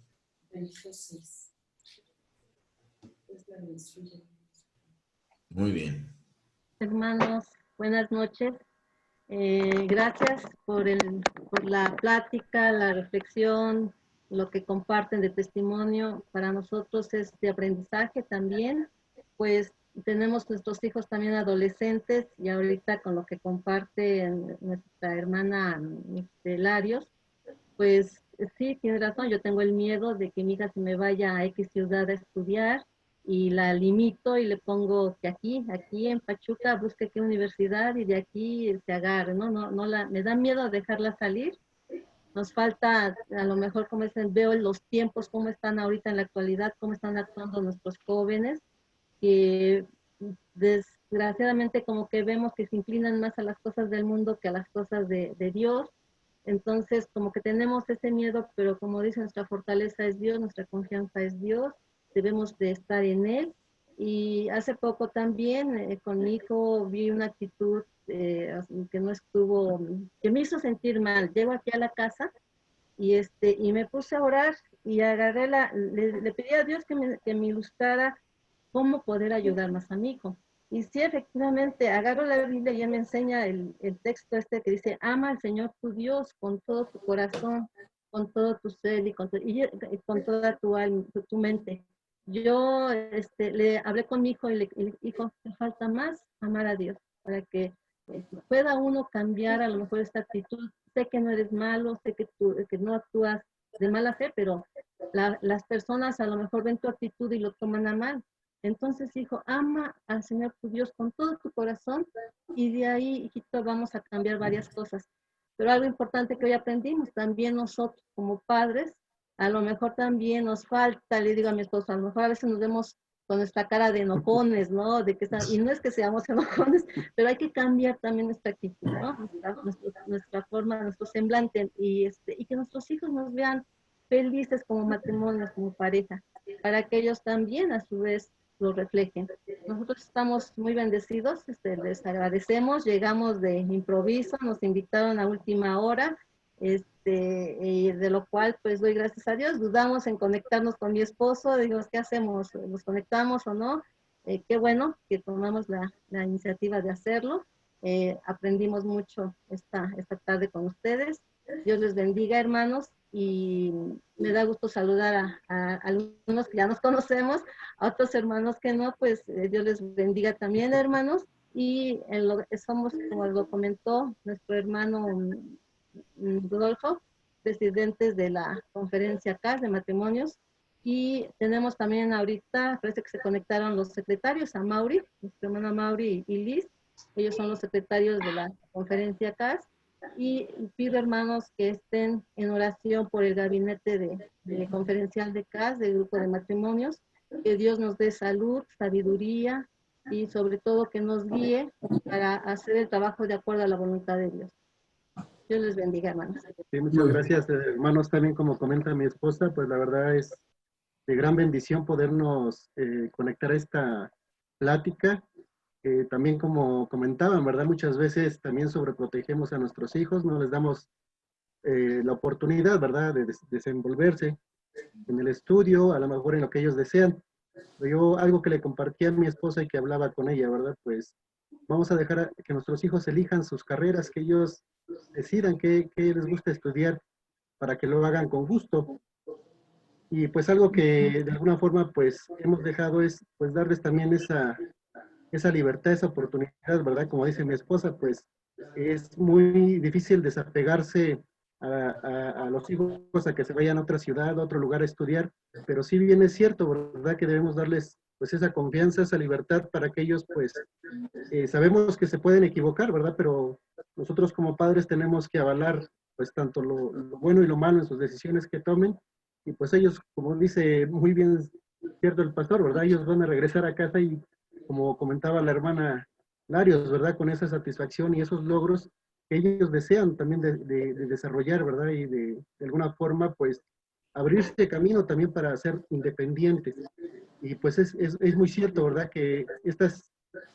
Muy bien. Hermanos, buenas noches. Gracias por la plática, la reflexión, lo que comparten de testimonio. Para nosotros es de aprendizaje también, pues tenemos nuestros hijos también adolescentes y ahorita con lo que comparte nuestra hermana Larios, pues sí, tiene razón, yo tengo el miedo de que mi hija se me vaya a X ciudad a estudiar y la limito y le pongo que aquí en Pachuca busque qué universidad y de aquí se agarre, ¿no? Me da miedo dejarla salir. Nos falta, a lo mejor, como dicen, veo los tiempos, cómo están ahorita en la actualidad, cómo están actuando nuestros jóvenes, que desgraciadamente como que vemos que se inclinan más a las cosas del mundo que a las cosas de Dios. Entonces, como que tenemos ese miedo, pero como dice, nuestra fortaleza es Dios, nuestra confianza es Dios, debemos de estar en Él. Y hace poco también con mi hijo vi una actitud que no estuvo, que me hizo sentir mal. Llego aquí a la casa y me puse a orar y agarré le pedí a Dios que me ilustrara cómo poder ayudar más a mi hijo. Y sí, efectivamente, agarro la Biblia y él me enseña el texto que dice, ama al Señor tu Dios con todo tu corazón, con todo tu ser y con toda tu alma, tu mente. Yo le hablé con mi hijo y le dijo, te falta más amar a Dios para que pueda uno cambiar a lo mejor esta actitud. Sé que no eres malo, sé que no actúas de mala fe, pero las personas a lo mejor ven tu actitud y lo toman a mal. Entonces, hijo, ama al Señor tu Dios con todo tu corazón y de ahí, hijito, vamos a cambiar varias cosas. Pero algo importante que hoy aprendimos, también nosotros como padres, a lo mejor también nos falta, le digo a mi esposo, a lo mejor a veces nos vemos con nuestra cara de enojones, ¿no? Y no es que seamos enojones, pero hay que cambiar también nuestra actitud, ¿no? Nuestra forma, nuestro semblante y que nuestros hijos nos vean felices como matrimonios, como pareja, para que ellos también a su vez lo reflejen. Nosotros estamos muy bendecidos, les agradecemos, llegamos de improviso, nos invitaron a última hora, y de lo cual pues doy gracias a Dios. Dudamos en conectarnos con mi esposo, digo, ¿qué hacemos? ¿Nos conectamos o no? Qué bueno que tomamos la iniciativa de hacerlo. Aprendimos mucho esta tarde con ustedes. Dios les bendiga, hermanos, y me da gusto saludar a algunos que ya nos conocemos, a otros hermanos que no, pues Dios les bendiga también, hermanos, y somos, como lo comentó nuestro hermano Rodolfo, presidentes de la conferencia CAS de matrimonios, y tenemos también ahorita, parece que se conectaron los secretarios, a Mauri, nuestra hermana Mauri y Liz, ellos son los secretarios de la conferencia CAS, y pido, hermanos, que estén en oración por el gabinete de conferencial de CAS, del grupo de matrimonios, que Dios nos dé salud, sabiduría y sobre todo que nos guíe para hacer el trabajo de acuerdo a la voluntad de Dios. Dios les bendiga, hermanos. Sí, muchas gracias, hermanos. También como comenta mi esposa, pues la verdad es de gran bendición podernos conectar a esta plática. También como comentaban, ¿verdad? Muchas veces también sobreprotegemos a nuestros hijos, no les damos la oportunidad, ¿verdad? De desenvolverse en el estudio, a lo mejor en lo que ellos desean. Yo algo que le compartí a mi esposa y que hablaba con ella, ¿verdad? Pues vamos a dejar que nuestros hijos elijan sus carreras, que ellos decidan qué les gusta estudiar para que lo hagan con gusto. Y pues algo que de alguna forma pues hemos dejado es pues darles también esa libertad, esa oportunidad, ¿verdad? Como dice mi esposa, pues es muy difícil desapegarse a los hijos a que se vayan a otra ciudad, a otro lugar a estudiar, pero sí bien es cierto, ¿verdad? Que debemos darles pues esa confianza, esa libertad para que ellos pues sabemos que se pueden equivocar, ¿verdad? Pero nosotros como padres tenemos que avalar pues tanto lo bueno y lo malo en sus decisiones que tomen, y pues ellos, como dice muy bien cierto el pastor, ¿verdad? Ellos van a regresar a casa y como comentaba la hermana Larios, ¿verdad? Con esa satisfacción y esos logros que ellos desean también de desarrollar, ¿verdad? Y de alguna forma, pues, abrirse camino también para ser independientes. Y pues es muy cierto, ¿verdad? Que estas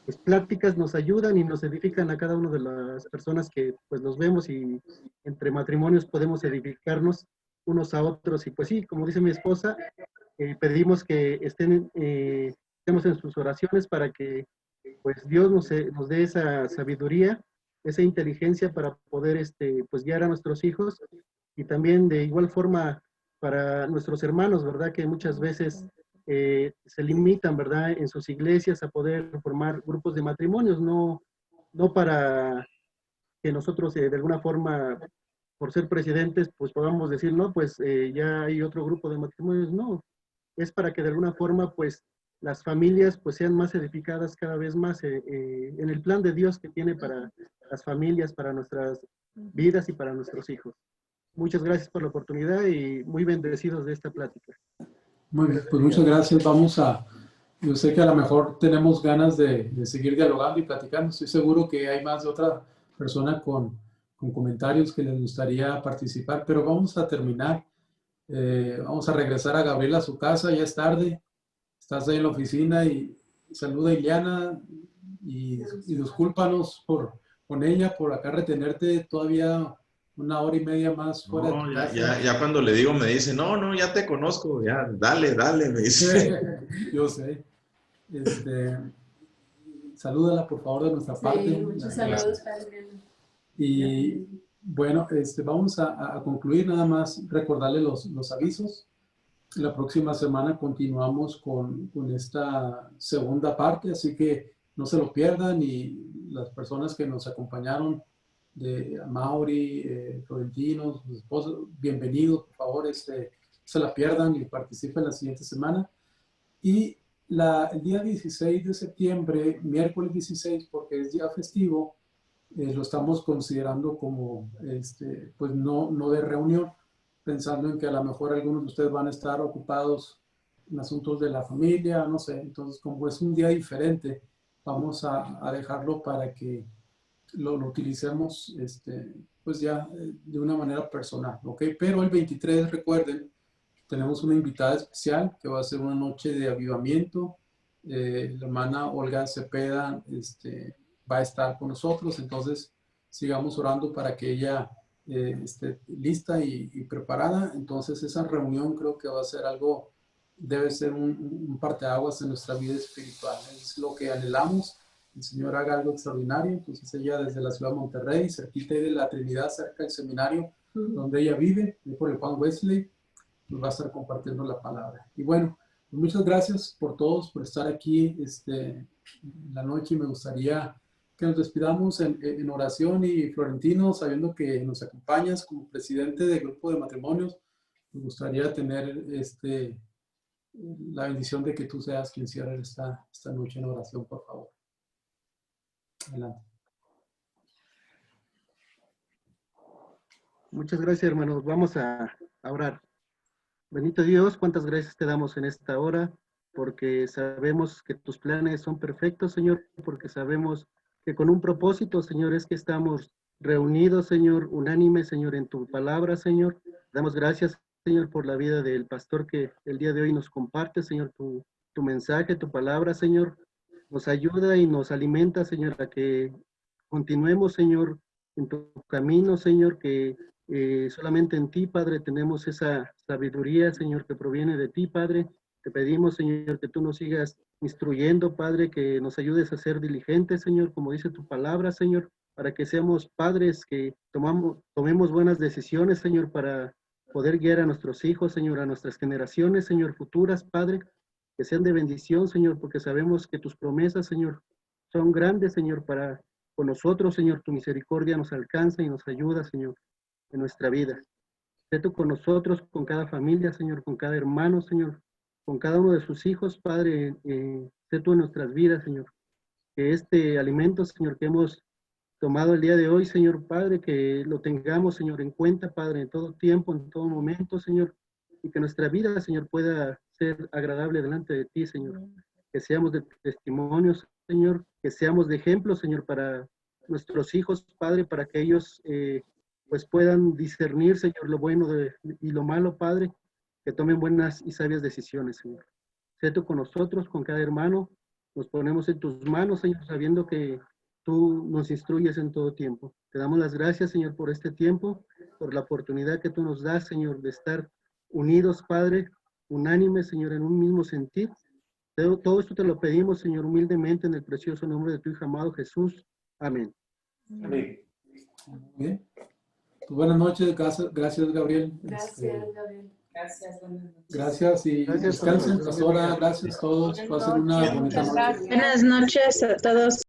pues, pláticas nos ayudan y nos edifican a cada una de las personas que pues los vemos, y entre matrimonios podemos edificarnos unos a otros. Y pues sí, como dice mi esposa, pedimos que estemos en sus oraciones para que pues Dios nos dé esa sabiduría, esa inteligencia para poder pues guiar a nuestros hijos, y también de igual forma para nuestros hermanos, ¿verdad? Que muchas veces se limitan, ¿verdad? En sus iglesias a poder formar grupos de matrimonios, no para que nosotros de alguna forma, por ser presidentes, pues podamos decir, no, pues ya hay otro grupo de matrimonios, no, es para que de alguna forma, pues, las familias pues sean más edificadas cada vez más en el plan de Dios que tiene para las familias, para nuestras vidas y para nuestros hijos. Muchas gracias por la oportunidad y muy bendecidos de esta plática. Muy bien, pues muchas gracias. Yo sé que a lo mejor tenemos ganas de seguir dialogando y platicando. Estoy seguro que hay más de otra persona con comentarios que les gustaría participar, pero vamos a terminar. Vamos a regresar a Gabriela a su casa, ya es tarde. Estás ahí en la oficina y saluda a Ileana y discúlpanos con ella por acá retenerte todavía 1 hora y media más fuera de tu casa. Ya cuando le digo me dice, no, ya te conozco, ya, dale, me dice. Yo sé. Salúdala por favor de nuestra parte. Muchos saludos, padre. Y bueno, vamos a concluir, nada más recordarle los avisos. La próxima semana continuamos con esta segunda parte, así que no se lo pierdan, y las personas que nos acompañaron, de Mauri, Florentino, sus esposos, bienvenidos, por favor, se la pierdan y participen la siguiente semana. Y el día 16 de septiembre, miércoles 16, porque es día festivo, lo estamos considerando como, pues no de reunión, pensando en que a lo mejor algunos de ustedes van a estar ocupados en asuntos de la familia, no sé. Entonces, como es un día diferente, vamos a dejarlo para que lo utilicemos pues ya de una manera personal, ¿ok? Pero el 23, recuerden, tenemos una invitada especial que va a ser una noche de avivamiento. La hermana Olga Cepeda va a estar con nosotros, entonces sigamos orando para que ella esté lista y preparada. Entonces esa reunión creo que va a ser algo, debe ser un parteaguas en nuestra vida espiritual. Es lo que anhelamos, el Señor haga algo extraordinario. Entonces ella desde la ciudad de Monterrey, cerquita de la Trinidad, cerca del seminario donde ella vive, por el Juan Wesley, nos va a estar compartiendo la palabra. Y bueno, pues muchas gracias por todos, por estar aquí la noche. Me gustaría que nos despidamos en oración, y Florentino, sabiendo que nos acompañas como presidente del grupo de matrimonios, me gustaría tener la bendición de que tú seas quien cierre esta noche en oración, por favor. Adelante. Muchas gracias, hermanos. Vamos a orar. Bendito Dios, cuántas gracias te damos en esta hora, porque sabemos que tus planes son perfectos, Señor, porque sabemos que con un propósito, Señor, es que estamos reunidos, Señor, unánimes, Señor, en tu palabra, Señor. Damos gracias, Señor, por la vida del pastor que el día de hoy nos comparte, Señor, tu mensaje, tu palabra, Señor. Nos ayuda y nos alimenta, Señor, a que continuemos, Señor, en tu camino, Señor, que solamente en ti, Padre, tenemos esa sabiduría, Señor, que proviene de ti, Padre. Te pedimos, Señor, que tú nos sigas instruyendo, Padre, que nos ayudes a ser diligentes, Señor, como dice tu palabra, Señor, para que seamos padres que tomemos buenas decisiones, Señor, para poder guiar a nuestros hijos, Señor, a nuestras generaciones, Señor, futuras, Padre, que sean de bendición, Señor, porque sabemos que tus promesas, Señor, son grandes, Señor, para con nosotros, Señor. Tu misericordia nos alcanza y nos ayuda, Señor, en nuestra vida. Sé tú con nosotros, con cada familia, Señor, con cada hermano, Señor, con cada uno de sus hijos, Padre. Sé tú en nuestras vidas, Señor. Que este alimento, Señor, que hemos tomado el día de hoy, Señor Padre, que lo tengamos, Señor, en cuenta, Padre, en todo tiempo, en todo momento, Señor, y que nuestra vida, Señor, pueda ser agradable delante de ti, Señor. Que seamos de testimonios, Señor, que seamos de ejemplo, Señor, para nuestros hijos, Padre, para que ellos pues puedan discernir, Señor, lo bueno y lo malo, Padre, que tomen buenas y sabias decisiones, Señor. Sé tú con nosotros, con cada hermano, nos ponemos en tus manos, Señor, sabiendo que tú nos instruyes en todo tiempo. Te damos las gracias, Señor, por este tiempo, por la oportunidad que tú nos das, Señor, de estar unidos, Padre, unánimes, Señor, en un mismo sentir. Todo esto te lo pedimos, Señor, humildemente, en el precioso nombre de tu Hijo amado Jesús. Amén. Amén. Bien. Pues buenas noches, gracias Gabriel. Gracias, Gabriel. Gracias, buenas noches. Gracias y Gracias, descansen, pastor. pastora. Gracias a todos. Pasen una bonita noche. Buenas noches a todos.